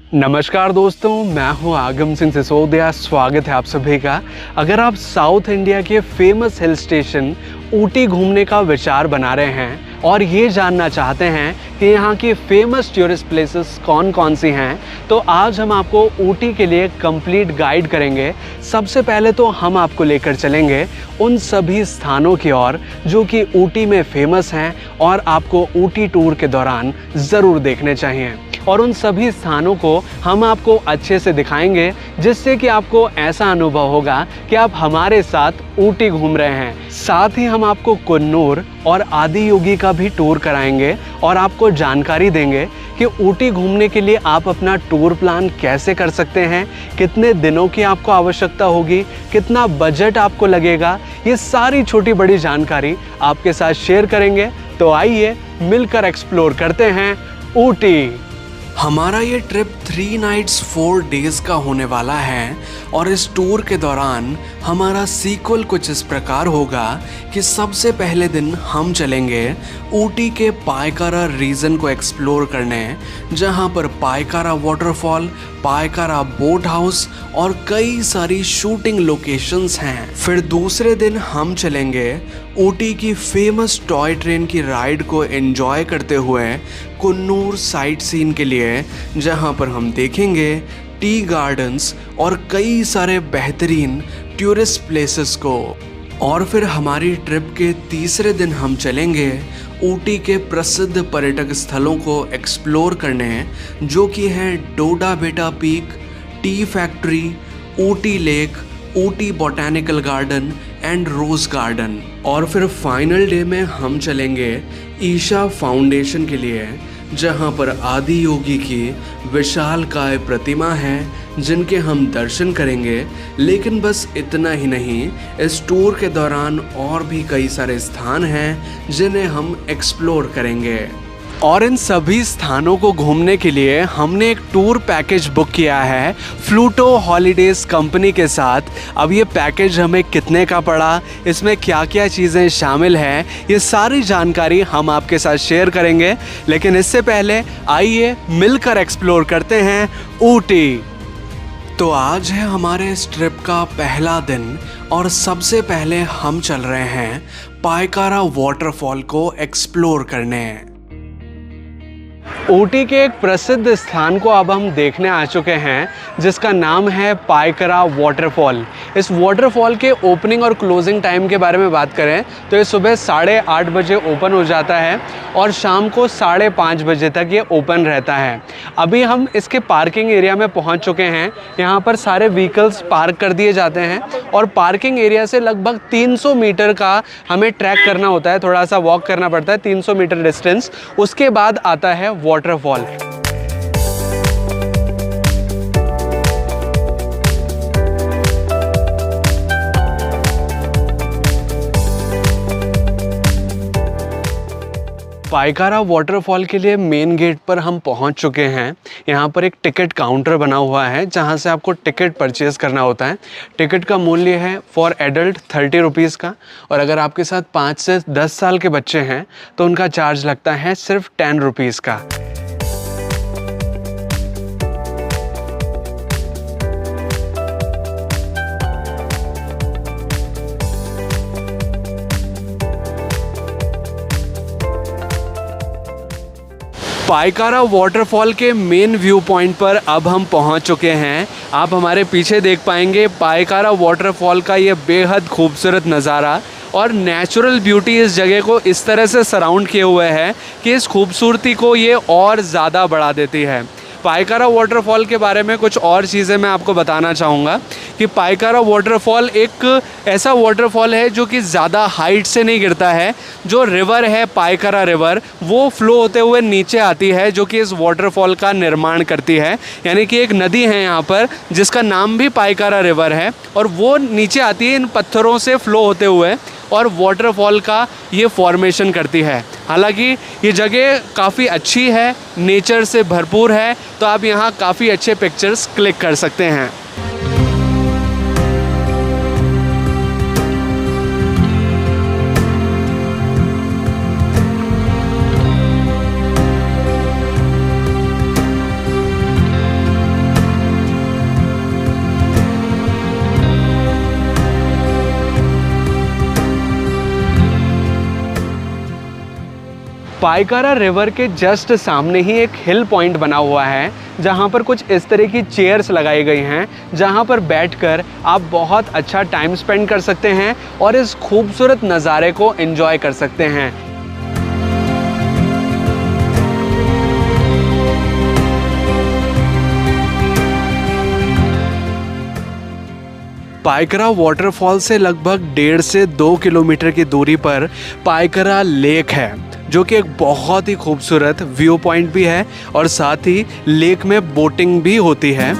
नमस्कार दोस्तों, मैं हूं आगम सिंह सिसोदिया। स्वागत है आप सभी का। अगर आप साउथ इंडिया के फेमस हिल स्टेशन ऊटी घूमने का विचार बना रहे हैं और ये जानना चाहते हैं कि यहाँ की फेमस टूरिस्ट प्लेसेस कौन कौन सी हैं, तो आज हम आपको ऊटी के लिए कंप्लीट गाइड करेंगे। सबसे पहले तो हम आपको लेकर चलेंगे उन सभी स्थानों की ओर जो कि ऊटी में फेमस हैं और आपको ऊटी टूर के दौरान ज़रूर देखने चाहिए, और उन सभी स्थानों को हम आपको अच्छे से दिखाएंगे जिससे कि आपको ऐसा अनुभव होगा कि आप हमारे साथ ऊटी घूम रहे हैं। साथ ही हम आपको कुन्नूर और आदि योगी का भी टूर कराएंगे और आपको जानकारी देंगे कि ऊटी घूमने के लिए आप अपना टूर प्लान कैसे कर सकते हैं, कितने दिनों की आपको आवश्यकता होगी, कितना बजट आपको लगेगा। ये सारी छोटी बड़ी जानकारी आपके साथ शेयर करेंगे। तो आइए मिलकर एक्सप्लोर करते हैं ऊटी। हमारा ये ट्रिप 3 नाइट्स 4 डेज़ का होने वाला है और इस टूर के दौरान हमारा सीक्वल कुछ इस प्रकार होगा कि सबसे पहले दिन हम चलेंगे ऊटी के पायकारा रीजन को एक्सप्लोर करने, जहाँ पर Pykara waterfall, Pykara boat house और कई सारी शूटिंग लोकेशंस हैं। फिर दूसरे दिन हम चलेंगे ऊटी की फेमस टॉय ट्रेन की राइड को एंजॉय करते हुए कुन्नूर साइट सीन के लिए, जहां पर हम देखेंगे टी गार्डन्स और कई सारे बेहतरीन टूरिस्ट प्लेसेस को। और फिर हमारी ट्रिप के तीसरे दिन हम चलेंगे ऊटी के प्रसिद्ध पर्यटक स्थलों को एक्सप्लोर करने, जो कि हैं Doddabetta peak, tea factory, Ooty lake, Ooty botanical garden and rose garden. और फिर फाइनल डे में हम चलेंगे ईशा फाउंडेशन के लिए, जहां पर आदि योगी की विशालकाय प्रतिमा है जिनके हम दर्शन करेंगे। लेकिन बस इतना ही नहीं, इस टूर के दौरान और भी कई सारे स्थान हैं जिन्हें हम एक्सप्लोर करेंगे। और इन सभी स्थानों को घूमने के लिए हमने एक टूर पैकेज बुक किया है फ्लूटो हॉलीडेज़ कंपनी के साथ। अब ये पैकेज हमें कितने का पड़ा, इसमें क्या क्या चीज़ें शामिल हैं, ये सारी जानकारी हम आपके साथ शेयर करेंगे। लेकिन इससे पहले आइए मिलकर एक्सप्लोर करते हैं ऊटी। तो आज है हमारे इस ट्रिप का पहला दिन और सबसे पहले हम चल रहे हैं पायकारा वाटरफॉल को एक्सप्लोर करने। ऊटी के एक प्रसिद्ध स्थान को अब हम देखने आ चुके हैं जिसका नाम है पायकारा वाटरफॉल। इस वाटरफॉल के ओपनिंग और क्लोजिंग टाइम के बारे में बात करें तो ये सुबह 8:30 बजे ओपन हो जाता है और शाम को 5:30 बजे तक ये ओपन रहता है। अभी हम इसके पार्किंग एरिया में पहुंच चुके हैं। यहाँ पर सारे व्हीकल्स पार्क कर दिए जाते हैं और पार्किंग एरिया से लगभग 300 मीटर का हमें ट्रैक करना होता है, थोड़ा सा वॉक करना पड़ता है, 300 मीटर डिस्टेंस। उसके बाद आता है वाटरफॉल। पायकारा वाटरफॉल के लिए मेन गेट पर हम पहुंच चुके हैं। यहाँ पर एक टिकट काउंटर बना हुआ है जहाँ से आपको टिकट परचेज़ करना होता है। टिकट का मूल्य है फॉर एडल्ट 30 रुपीज़ का, और अगर आपके साथ 5 से 10 साल के बच्चे हैं तो उनका चार्ज लगता है सिर्फ 10 रुपीज़ का। पायकारा वाटरफॉल के मेन व्यू पॉइंट पर अब हम पहुंच चुके हैं। आप हमारे पीछे देख पाएंगे पायकारा वाटरफॉल का ये बेहद खूबसूरत नज़ारा, और नेचुरल ब्यूटी इस जगह को इस तरह से सराउंड किए हुए है कि इस खूबसूरती को ये और ज़्यादा बढ़ा देती है। पायकारा वाटरफॉल के बारे में कुछ और चीज़ें मैं आपको बताना चाहूँगा कि पायकारा वाटरफॉल एक ऐसा वाटरफॉल है जो कि ज़्यादा हाइट से नहीं गिरता है। जो रिवर है पायकारा रिवर, वो फ्लो होते हुए नीचे आती है, जो कि इस वाटरफॉल का निर्माण करती है। यानी कि एक नदी है यहाँ पर जिसका नाम भी पायकारा रिवर है, और वो नीचे आती है इन पत्थरों से फ्लो होते हुए और वाटरफॉल का ये फॉर्मेशन करती है। हालांकि ये जगह काफ़ी अच्छी है, नेचर से भरपूर है, तो आप यहाँ काफ़ी अच्छे पिक्चर्स क्लिक कर सकते हैं। पायकारा रिवर के जस्ट सामने ही एक हिल पॉइंट बना हुआ है, जहाँ पर कुछ इस तरह की चेयर्स लगाई गई हैं, जहाँ पर बैठकर आप बहुत अच्छा टाइम स्पेंड कर सकते हैं और इस खूबसूरत नज़ारे को एंजॉय कर सकते हैं। पायकरा वाटरफॉल से लगभग 1.5 से 2 किलोमीटर की दूरी पर पायकरा लेक है, जो कि एक बहुत ही खूबसूरत व्यू पॉइंट भी है और साथ ही लेक में बोटिंग भी होती है।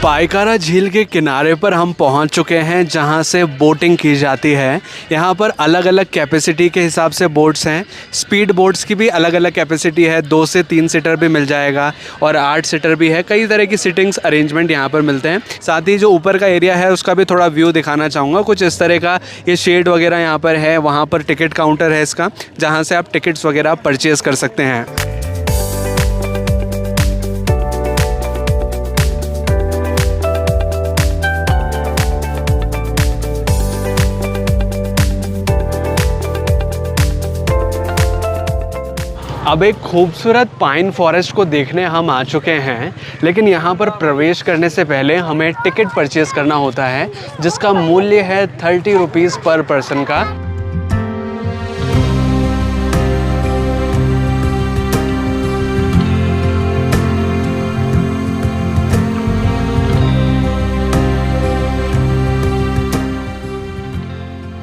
पायकारा झील के किनारे पर हम पहुंच चुके हैं, जहां से बोटिंग की जाती है। यहां पर अलग अलग कैपेसिटी के हिसाब से बोट्स हैं। स्पीड बोट्स की भी अलग अलग कैपेसिटी है, 2 से 3 सीटर भी मिल जाएगा और 8 सीटर भी है। कई तरह की सिटिंग्स अरेंजमेंट यहां पर मिलते हैं। साथ ही जो ऊपर का एरिया है उसका भी थोड़ा व्यू दिखाना चाहूँगा। कुछ इस तरह का ये शेड वगैरह यहाँ पर है। वहाँ पर टिकट काउंटर है इसका, जहाँ से आप टिकट्स वगैरह परचेज़ कर सकते हैं। अब एक खूबसूरत पाइन फॉरेस्ट को देखने हम आ चुके हैं, लेकिन यहाँ पर प्रवेश करने से पहले हमें टिकट परचेज़ करना होता है, जिसका मूल्य है 30 रुपीज़ पर पर्सन का।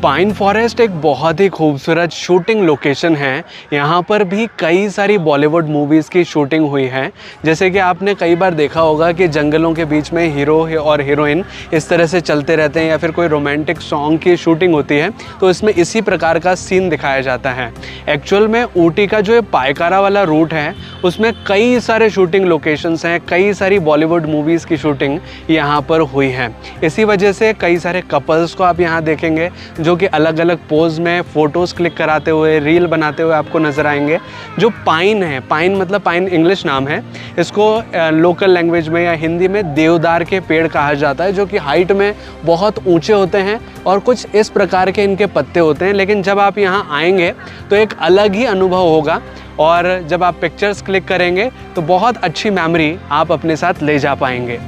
पाइन फॉरेस्ट एक बहुत ही खूबसूरत शूटिंग लोकेशन है। यहाँ पर भी कई सारी बॉलीवुड मूवीज़ की शूटिंग हुई है। जैसे कि आपने कई बार देखा होगा कि जंगलों के बीच में हीरो और हीरोइन इस तरह से चलते रहते हैं, या फिर कोई रोमांटिक सॉन्ग की शूटिंग होती है, तो इसमें इसी प्रकार का सीन दिखाया जाता है। एक्चुअल में ऊटी का जो पायकारा वाला रूट है, उसमें कई सारे शूटिंग लोकेशंस हैं, कई सारी बॉलीवुड मूवीज़ की शूटिंग यहाँ पर हुई है। इसी वजह से कई सारे कपल्स को आप यहाँ देखेंगे, जो कि अलग अलग पोज में फ़ोटोज़ क्लिक कराते हुए, रील बनाते हुए आपको नज़र आएंगे। जो पाइन है, पाइन मतलब पाइन इंग्लिश नाम है, इसको लोकल लैंग्वेज में या हिंदी में देवदार के पेड़ कहा जाता है, जो कि हाइट में बहुत ऊंचे होते हैं और कुछ इस प्रकार के इनके पत्ते होते हैं। लेकिन जब आप यहाँ आएंगे तो एक अलग ही अनुभव होगा, और जब आप पिक्चर्स क्लिक करेंगे तो बहुत अच्छी मेमोरी आप अपने साथ ले जा पाएंगे।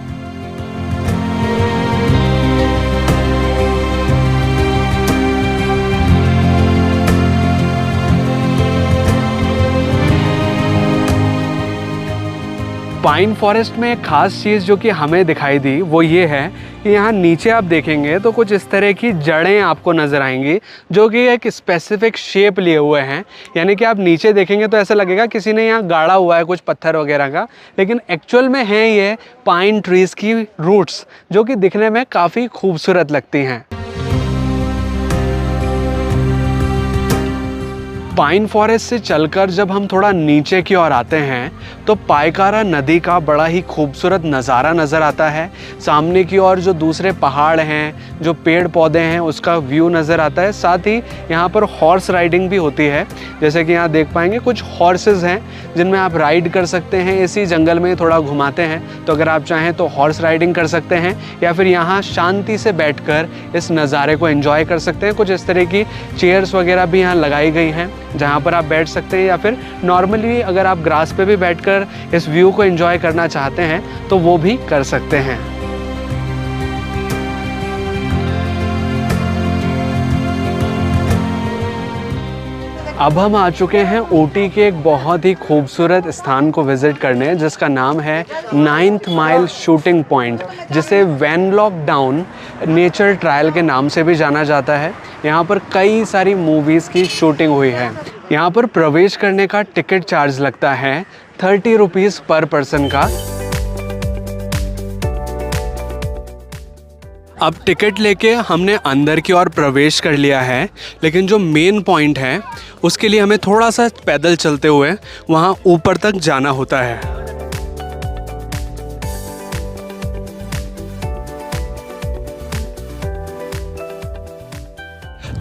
पाइन फॉरेस्ट में एक ख़ास चीज़ जो कि हमें दिखाई दी वो ये है कि यहाँ नीचे आप देखेंगे तो कुछ इस तरह की जड़ें आपको नज़र आएंगी, जो कि एक स्पेसिफिक शेप लिए हुए हैं। यानी कि आप नीचे देखेंगे तो ऐसा लगेगा किसी ने यहाँ गाड़ा हुआ है कुछ पत्थर वगैरह का, लेकिन एक्चुअल में है ये पाइन ट्रीज़ की रूट्स, जो कि दिखने में काफ़ी खूबसूरत लगती हैं। पाइन फॉरेस्ट से चलकर जब हम थोड़ा नीचे की ओर आते हैं तो पायकारा नदी का बड़ा ही खूबसूरत नज़ारा नज़र आता है। सामने की ओर जो दूसरे पहाड़ हैं, जो पेड़ पौधे हैं, उसका व्यू नज़र आता है। साथ ही यहाँ पर हॉर्स राइडिंग भी होती है। जैसे कि यहाँ देख पाएंगे कुछ हॉर्सेस हैं जिनमें आप राइड कर सकते हैं। इसी जंगल में थोड़ा घुमाते हैं, तो अगर आप चाहें तो हॉर्स राइडिंग कर सकते हैं, या फिर यहाँ शांति से बैठकर इस नज़ारे को एंजॉय कर सकते हैं। कुछ इस तरह की चेयर्स वगैरह भी यहाँ लगाई गई हैं जहाँ पर आप बैठ सकते हैं, या फिर नॉर्मली अगर आप ग्रास पे भी बैठकर इस व्यू को एंजॉय करना चाहते हैं तो वो भी कर सकते हैं। अब हम आ चुके हैं ऊटी के एक बहुत ही खूबसूरत स्थान को विज़िट करने, जिसका नाम है 9th माइल शूटिंग पॉइंट, जिसे वेनलॉक डाउन नेचर ट्रायल के नाम से भी जाना जाता है। यहाँ पर कई सारी मूवीज़ की शूटिंग हुई है। यहाँ पर प्रवेश करने का टिकट चार्ज लगता है 30 रुपीज़ पर पर्सन का। अब टिकट लेके हमने अंदर की ओर प्रवेश कर लिया है, लेकिन जो मेन पॉइंट है उसके लिए हमें थोड़ा सा पैदल चलते हुए वहाँ ऊपर तक जाना होता है।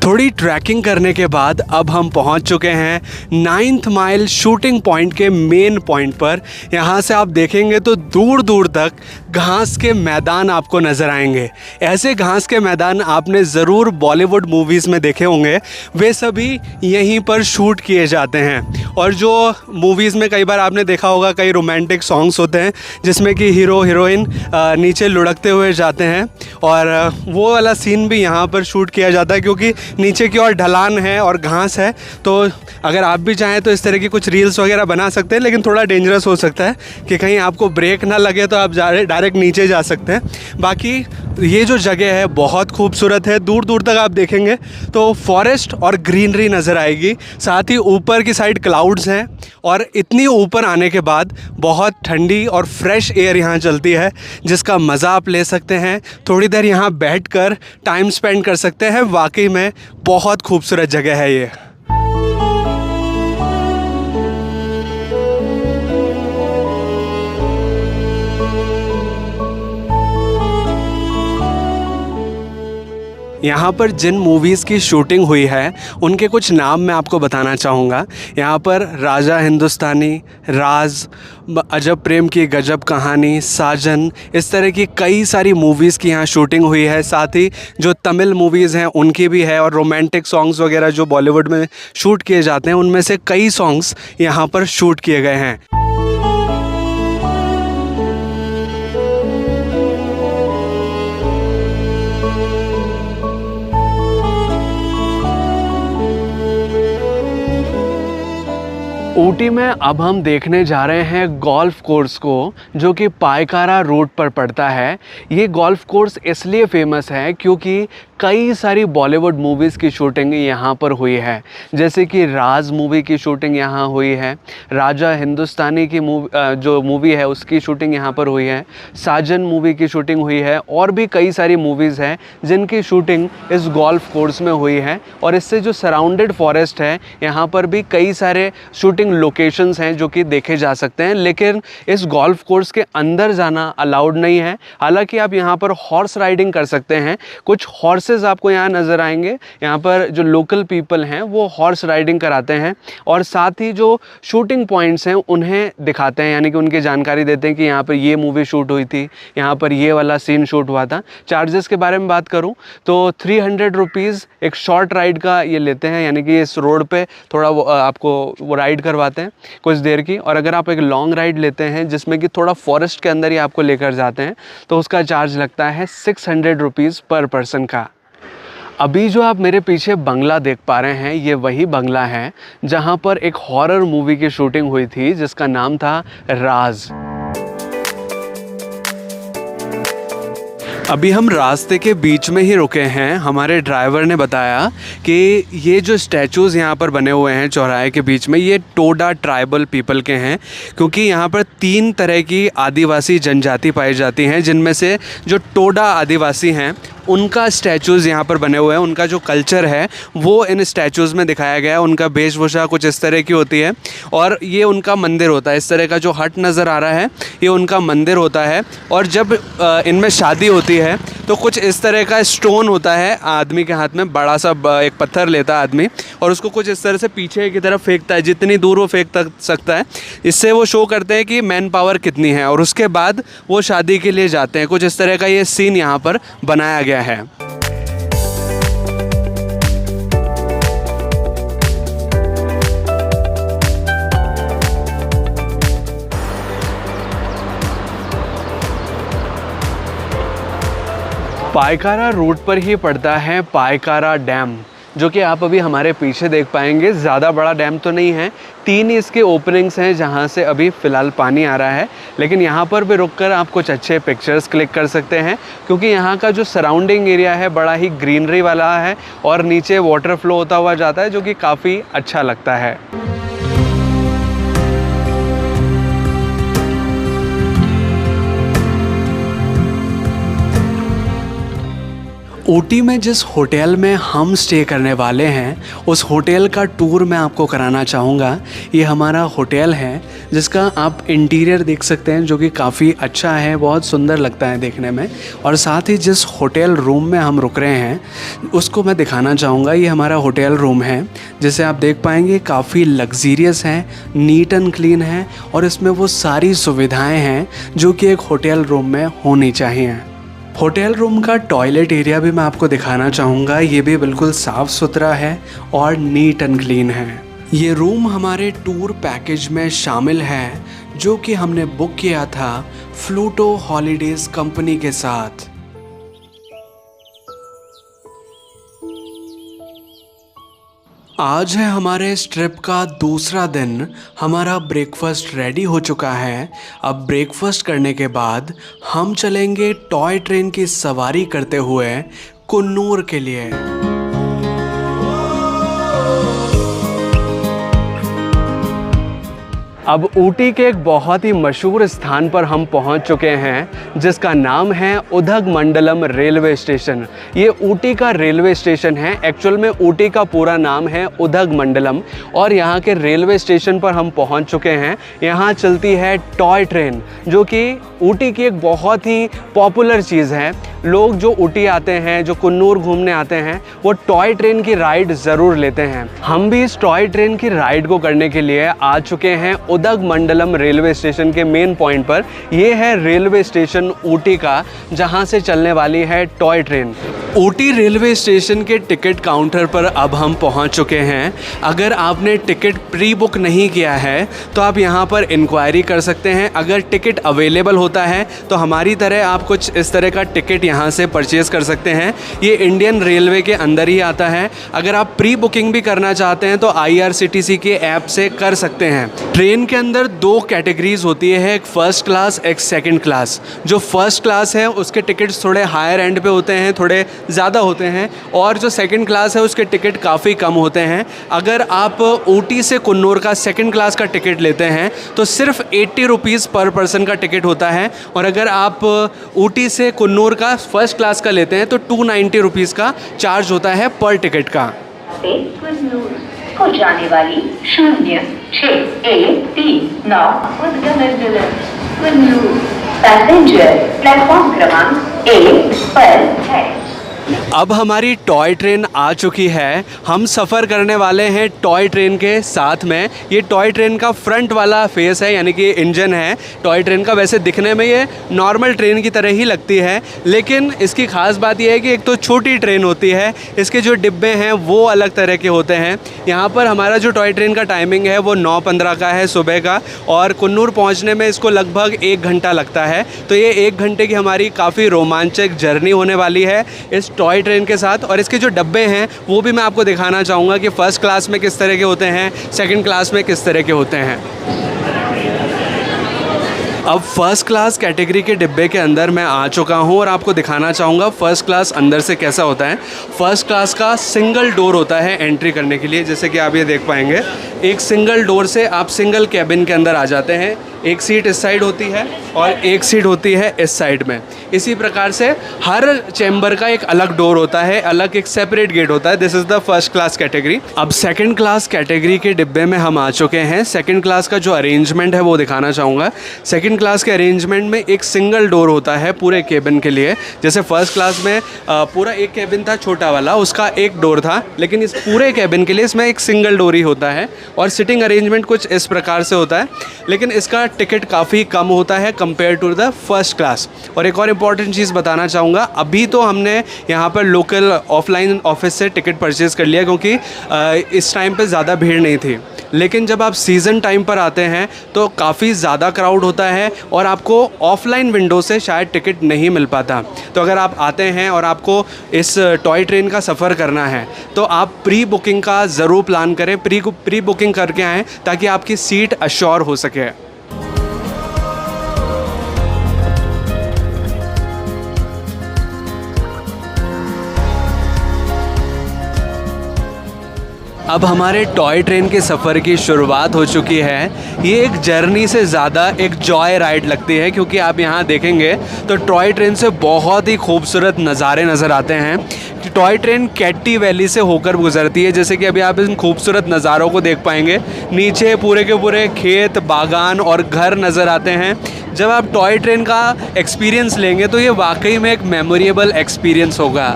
थोड़ी ट्रैकिंग करने के बाद अब हम पहुंच चुके हैं 9th माइल शूटिंग पॉइंट के मेन पॉइंट पर। यहाँ से आप देखेंगे तो दूर दूर तक घास के मैदान आपको नज़र आएंगे। ऐसे घास के मैदान आपने ज़रूर बॉलीवुड मूवीज़ में देखे होंगे, वे सभी यहीं पर शूट किए जाते हैं। और जो मूवीज़ में कई बार आपने देखा होगा, कई रोमांटिक सॉन्ग्स होते हैं जिसमें कि हीरो हीरोइन नीचे लुढ़कते हुए जाते हैं, और वो वाला सीन भी यहाँ पर शूट किया जाता है क्योंकि नीचे की ओर ढलान है और घास है। तो अगर आप भी चाहें तो इस तरह की कुछ रील्स वगैरह बना सकते हैं, लेकिन थोड़ा डेंजरस हो सकता है कि कहीं आपको ब्रेक ना लगे तो आप डायरेक्ट नीचे जा सकते हैं। बाकी ये जो जगह है बहुत खूबसूरत है। दूर दूर तक आप देखेंगे तो फॉरेस्ट और ग्रीनरी नज़र आएगी, साथ ही ऊपर की साइड क्लाउड्स हैं, और इतनी ऊपर आने के बाद बहुत ठंडी और फ्रेश एयर यहाँ चलती है जिसका मज़ा आप ले सकते हैं। थोड़ी देर यहाँ बैठकर टाइम स्पेंड कर सकते हैं। वाकई में बहुत खूबसूरत जगह है ये। यहाँ पर जिन मूवीज़ की शूटिंग हुई है उनके कुछ नाम मैं आपको बताना चाहूँगा। यहाँ पर राजा हिंदुस्तानी, राज, अजब प्रेम की गजब कहानी, साजन, इस तरह की कई सारी मूवीज़ की यहाँ शूटिंग हुई है। साथ ही जो तमिल मूवीज़ हैं उनकी भी है, और रोमांटिक सॉन्ग्स वगैरह जो बॉलीवुड में शूट किए जाते हैं उनमें से कई सॉन्ग्स यहाँ पर शूट किए गए हैं। ऊटी में अब हम देखने जा रहे हैं गोल्फ कोर्स को, जो कि पायकारा रोड पर पड़ता है। ये गोल्फ कोर्स इसलिए फेमस है क्योंकि कई सारी बॉलीवुड मूवीज़ की शूटिंग यहाँ पर हुई है। जैसे कि राज मूवी की शूटिंग यहाँ हुई है, राजा हिंदुस्तानी की जो मूवी है उसकी शूटिंग यहाँ पर हुई है, साजन मूवी की शूटिंग हुई है, और भी कई सारी मूवीज़ हैं जिनकी शूटिंग इस गोल्फ कोर्स में हुई है। और इससे जो सराउंडेड फॉरेस्ट है यहाँ पर भी कई सारे शूटिंग लोकेशंस हैं जो कि देखे जा सकते हैं, लेकिन इस गोल्फ कोर्स के अंदर जाना अलाउड नहीं है। हालांकि आप यहाँ पर हॉर्स राइडिंग कर सकते हैं। कुछ हॉर्सेस आपको यहाँ नज़र आएंगे। यहाँ पर जो लोकल पीपल हैं वो हॉर्स राइडिंग कराते हैं, और साथ ही जो शूटिंग पॉइंट्स हैं उन्हें दिखाते हैं, यानी कि उनकी जानकारी देते हैं कि यहाँ पर ये मूवी शूट हुई थी, यहाँ पर ये वाला सीन शूट हुआ था। चार्जेस के बारे में बात करूँ तो 300 रुपीज़ एक शॉर्ट राइड का ये लेते हैं, यानी कि इस रोड पे थोड़ा आपको वो राइड करवाते हैं कुछ देर की। और अगर आप एक लॉन्ग राइड लेते हैं जिसमें कि थोड़ा फॉरेस्ट के अंदर ही आपको लेकर जाते हैं तो उसका चार्ज लगता है 600 रुपीज़ पर पर्सन का। अभी जो आप मेरे पीछे बंगला देख पा रहे हैं ये वही बंगला है जहां पर एक हॉरर मूवी की शूटिंग हुई थी जिसका नाम था राज। अभी हम रास्ते के बीच में ही रुके हैं। हमारे ड्राइवर ने बताया कि ये जो स्टैचूज़ यहाँ पर बने हुए हैं चौराहे के बीच में, ये टोडा ट्राइबल पीपल के हैं, क्योंकि यहाँ पर 3 तरह की आदिवासी जनजाति पाई जाती हैं, जिनमें से जो टोडा आदिवासी हैं उनका स्टैचूज़ यहाँ पर बने हुए हैं। उनका जो कल्चर है वो इन स्टैचूज़ में दिखाया गया है। उनका वेशभूषा कुछ इस तरह की होती है, और ये उनका मंदिर होता है। इस तरह का जो हट नज़र आ रहा है ये उनका मंदिर होता है। और जब इनमें शादी होती है तो कुछ इस तरह का स्टोन होता है आदमी के हाथ में, बड़ा सा एक पत्थर लेता है आदमी और उसको कुछ इस तरह से पीछे की तरफ फेंकता है, जितनी दूर वो फेंक सकता है। इससे वो शो करते हैं कि मैन पावर कितनी है, और उसके बाद वो शादी के लिए जाते हैं। कुछ इस तरह का ये सीन यहाँ पर बनाया गया है। पायकारा रोड पर ही पड़ता है पायकारा डैम, जो कि आप अभी हमारे पीछे देख पाएंगे। ज़्यादा बड़ा डैम तो नहीं है, 3 ही इसके ओपनिंग्स हैं जहां से अभी फ़िलहाल पानी आ रहा है। लेकिन यहाँ पर भी रुककर आप कुछ अच्छे पिक्चर्स क्लिक कर सकते हैं, क्योंकि यहाँ का जो सराउंडिंग एरिया है बड़ा ही ग्रीनरी वाला है, और नीचे वाटर फ्लो होता हुआ जाता है जो कि काफ़ी अच्छा लगता है। ऊटी में जिस होटल में हम स्टे करने वाले हैं उस होटल का टूर मैं आपको कराना चाहूँगा। ये हमारा होटल है जिसका आप इंटीरियर देख सकते हैं जो कि काफ़ी अच्छा है, बहुत सुंदर लगता है देखने में। और साथ ही जिस होटल रूम में हम रुक रहे हैं उसको मैं दिखाना चाहूँगा। ये हमारा होटल रूम है जिसे आप देख पाएंगे काफ़ी लग्जीरियस है, नीट एंड क्लीन है और इसमें वो सारी सुविधाएँ हैं जो कि एक होटल रूम में होनी चाहिए। होटल रूम का टॉयलेट एरिया भी मैं आपको दिखाना चाहूँगा। ये भी बिल्कुल साफ़ सुथरा है और नीट एंड क्लीन है। ये रूम हमारे टूर पैकेज में शामिल है जो कि हमने बुक किया था फ्लूटो हॉलीडेज़ कंपनी के साथ। आज है हमारे इस ट्रिप का दूसरा दिन। हमारा ब्रेकफास्ट रेडी हो चुका है। अब ब्रेकफास्ट करने के बाद हम चलेंगे टॉय ट्रेन की सवारी करते हुए कुन्नूर के लिए। अब ऊटी के एक बहुत ही मशहूर स्थान पर हम पहुंच चुके हैं जिसका नाम है उदगमंडलम रेलवे स्टेशन। ये ऊटी का रेलवे स्टेशन है। एक्चुअल में ऊटी का पूरा नाम है उदगमंडलम और यहाँ के रेलवे स्टेशन पर हम पहुंच चुके हैं। यहाँ चलती है टॉय ट्रेन जो कि ऊटी की एक बहुत ही पॉपुलर चीज़ है। लोग जो ऊटी आते हैं, जो कुन्नूर घूमने आते हैं, वो टॉय ट्रेन की राइड ज़रूर लेते हैं। हम भी इस टॉय ट्रेन की राइड को करने के लिए आ चुके हैं उदगमंडलम रेलवे स्टेशन के मेन पॉइंट पर। ये है रेलवे स्टेशन ऊटी का जहाँ से चलने वाली है toy train. Ooty railway station के टिकट काउंटर पर अब हम पहुँच चुके हैं। अगर आपने टिकट प्री बुक नहीं किया है तो आप यहाँ पर इंक्वायरी कर सकते हैं। अगर टिकट अवेलेबल होता है तो हमारी तरह आप कुछ इस तरह का टिकट यहाँ से परचेज़ कर सकते हैं। ये इंडियन रेलवे के अंदर ही आता है। अगर आप प्री बुकिंग भी करना चाहते हैं तो IRCTC के ऐप से कर सकते हैं। ट्रेन के अंदर दो कैटेगरीज होती है, एक फ़र्स्ट क्लास, एक सेकंड क्लास। जो फर्स्ट क्लास है उसके टिकट्स थोड़े हायर एंड पे होते हैं, थोड़े ज़्यादा होते हैं, और जो सेकंड क्लास है उसके टिकट काफ़ी कम होते हैं। अगर आप ऊटी से कुन्नूर का सेकंड क्लास का टिकट लेते हैं तो सिर्फ 80 रुपीज़ पर पर्सन का टिकट होता है, और अगर आप ऊटी से कुन्नूर का फर्स्ट क्लास का लेते हैं तो 290 रुपीज़ का चार्ज होता है पर टिकट का। को जाने वाली 06-139 उदगमंडलम कुन्नूर पैसेंजर प्लेटफॉर्म क्रमांक 1 पर है। अब हमारी टॉय ट्रेन आ चुकी है। हम सफ़र करने वाले हैं टॉय ट्रेन के साथ में। ये टॉय ट्रेन का फ्रंट वाला फेस है, यानी कि इंजन है टॉय ट्रेन का। वैसे दिखने में ये नॉर्मल ट्रेन की तरह ही लगती है, लेकिन इसकी ख़ास बात यह है कि एक तो छोटी ट्रेन होती है, इसके जो डिब्बे हैं वो अलग तरह के होते हैं। यहाँ पर हमारा जो टॉय ट्रेन का टाइमिंग है वो 9:15 का है सुबह का, और कुन्नूर पहुँचने में इसको लगभग 1 घंटा लगता है। तो ये 1 घंटे की हमारी काफ़ी रोमांचक जर्नी होने वाली है इस टॉय ट्रेन के साथ। और इसके जो डब्बे हैं वो भी मैं आपको दिखाना चाहूँगा कि फ़र्स्ट क्लास में किस तरह के होते हैं, सेकंड क्लास में किस तरह के होते हैं। अब फर्स्ट क्लास कैटेगरी के डिब्बे के अंदर मैं आ चुका हूँ और आपको दिखाना चाहूँगा फ़र्स्ट क्लास अंदर से कैसा होता है। फ़र्स्ट क्लास का सिंगल डोर होता है एंट्री करने के लिए, जैसे कि आप ये देख पाएंगे। एक सिंगल डोर से आप सिंगल कैबिन के अंदर आ जाते हैं। एक सीट इस साइड होती है और एक सीट होती है इस साइड में। इसी प्रकार से हर चैम्बर का एक अलग डोर होता है, अलग एक सेपरेट गेट होता है। This is the first class category. अब सेकंड क्लास कैटेगरी के डिब्बे में हम आ चुके हैं। सेकंड क्लास का जो अरेंजमेंट है वो दिखाना चाहूँगा। सेकंड क्लास के अरेंजमेंट में एक सिंगल डोर होता है पूरे केबिन के लिए। जैसे फर्स्ट क्लास में पूरा एक केबिन था छोटा वाला, उसका एक डोर था, लेकिन इस पूरे केबिन के लिए इसमें एक सिंगल डोर ही होता है। और सिटिंग अरेंजमेंट कुछ इस प्रकार से होता है, लेकिन इसका टिकट काफ़ी कम होता है compare to the first class. और एक और इम्पॉर्टेंट चीज़ बताना चाहूँगा, अभी तो हमने यहाँ पर लोकल ऑफलाइन ऑफिस से टिकट परचेज़ कर लिया क्योंकि इस टाइम पे ज़्यादा भीड़ नहीं थी। लेकिन जब आप सीज़न टाइम पर आते हैं तो काफ़ी ज़्यादा क्राउड होता है और आपको ऑफलाइन विंडो से शायद टिकट नहीं मिल पाता। तो अगर आप आते हैं और आपको इस टॉय ट्रेन का सफ़र करना है तो आप प्री बुकिंग का ज़रूर प्लान करें, प्री बुकिंग करके आएँ ताकि आपकी सीट अश्योर हो सके। अब हमारे टॉय ट्रेन के सफ़र की शुरुआत हो चुकी है। ये एक जर्नी से ज़्यादा एक जॉय राइड लगती है, क्योंकि आप यहाँ देखेंगे तो टॉय ट्रेन से बहुत ही खूबसूरत नज़ारे नज़र आते हैं। टॉय ट्रेन कैट्टी वैली से होकर गुजरती है, जैसे कि अभी आप इन खूबसूरत नज़ारों को देख पाएंगे। नीचे पूरे के पूरे खेत, बागान और घर नज़र आते हैं। जब आप टॉय ट्रेन का एक्सपीरियंस लेंगे तो ये वाकई में एक मेमोरेबल एक्सपीरियंस होगा।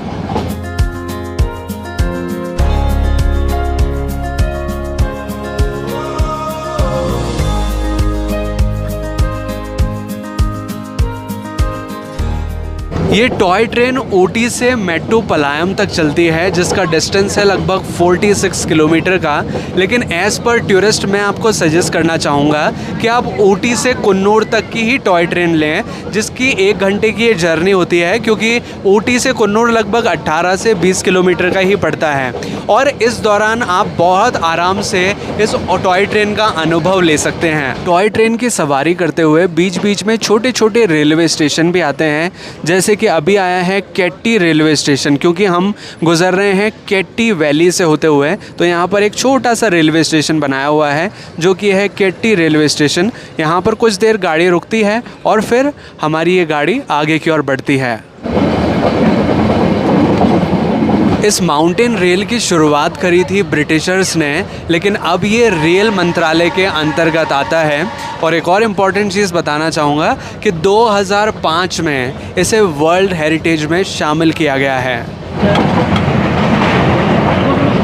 ये टॉय ट्रेन ऊटी से मेट्टुपालयम तक चलती है, जिसका डिस्टेंस है लगभग 46 किलोमीटर का। लेकिन एज़ पर टूरिस्ट मैं आपको सजेस्ट करना चाहूँगा कि आप ऊटी से कुन्नूर तक की ही टॉय ट्रेन लें, जिसकी 1 घंटे की ये जर्नी होती है, क्योंकि ऊटी से कुन्नूर लगभग 18 से 20 किलोमीटर का ही पड़ता है। और इस दौरान आप बहुत आराम से इस टॉय ट्रेन का अनुभव ले सकते हैं। टॉय ट्रेन की सवारी करते हुए बीच बीच में छोटे छोटे रेलवे स्टेशन भी आते हैं, जैसे कि अभी आया है केट्टी रेलवे स्टेशन, क्योंकि हम गुजर रहे हैं केट्टी वैली से होते हुए। तो यहाँ पर एक छोटा सा रेलवे स्टेशन बनाया हुआ है, जो कि है केट्टी रेलवे स्टेशन। यहाँ पर कुछ देर गाड़ी रुकती है और फिर हमारी ये गाड़ी आगे की ओर बढ़ती है। इस माउंटेन रेल की शुरुआत करी थी ब्रिटिशर्स ने, लेकिन अब ये रेल मंत्रालय के अंतर्गत आता है। और एक और इम्पॉर्टेंट चीज़ बताना चाहूँगा कि 2005 में इसे वर्ल्ड हेरिटेज में शामिल किया गया है।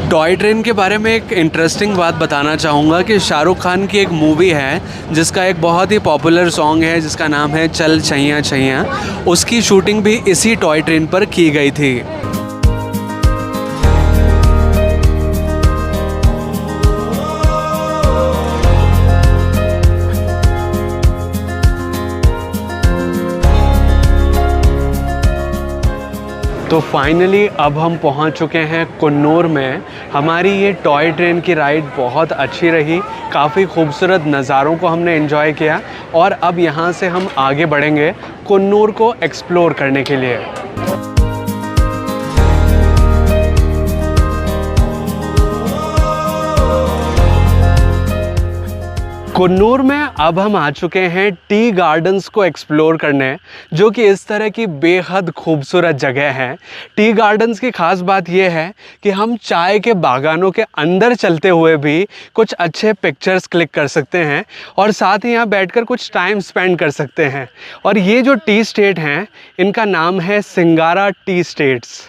टॉय ट्रेन के बारे में एक इंटरेस्टिंग बात बताना चाहूँगा कि शाहरुख खान की एक मूवी है, जिसका एक बहुत ही पॉपुलर सॉन्ग है, जिसका नाम है चल छैया छैया। उसकी शूटिंग भी इसी टॉय ट्रेन पर की गई थी। तो फाइनली अब हम पहुंच चुके हैं कुन्नूर में। हमारी ये टॉय ट्रेन की राइड बहुत अच्छी रही, काफ़ी खूबसूरत नज़ारों को हमने एंजॉय किया। और अब यहाँ से हम आगे बढ़ेंगे कुन्नूर को एक्सप्लोर करने के लिए। कुन्नूर में अब हम आ चुके हैं टी गार्डन्स को एक्सप्लोर करने, जो कि इस तरह की बेहद खूबसूरत जगह है। टी गार्डन्स की ख़ास बात यह है कि हम चाय के बागानों के अंदर चलते हुए भी कुछ अच्छे पिक्चर्स क्लिक कर सकते हैं और साथ ही यहाँ बैठकर कुछ टाइम स्पेंड कर सकते हैं। और ये जो टी स्टेट हैं, इनका नाम है सिंगारा टी स्टेट्स।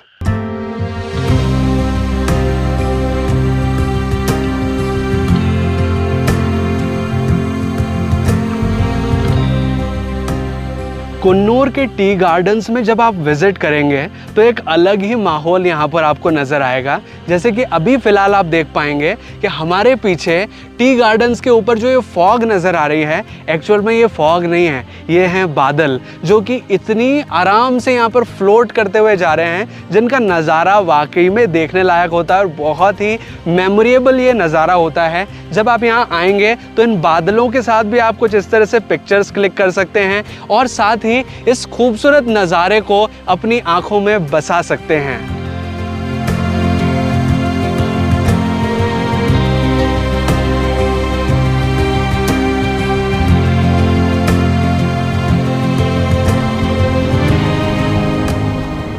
कुन्नूर के टी गार्डन्स में जब आप विज़िट करेंगे तो एक अलग ही माहौल यहाँ पर आपको नज़र आएगा। जैसे कि अभी फ़िलहाल आप देख पाएंगे कि हमारे पीछे टी गार्डन्स के ऊपर जो ये फॉग नज़र आ रही है, एक्चुअल में ये फॉग नहीं है, ये हैं बादल, जो कि इतनी आराम से यहाँ पर फ्लोट करते हुए जा रहे हैं, जिनका नज़ारा वाकई में देखने लायक होता है और बहुत ही मेमोरेबल ये नज़ारा होता है। जब आप यहाँ आएंगे तो इन बादलों के साथ भी आप कुछ इस तरह से पिक्चर्स क्लिक कर सकते हैं और साथ ही इस खूबसूरत नज़ारे को अपनी आंखों में बसा सकते हैं।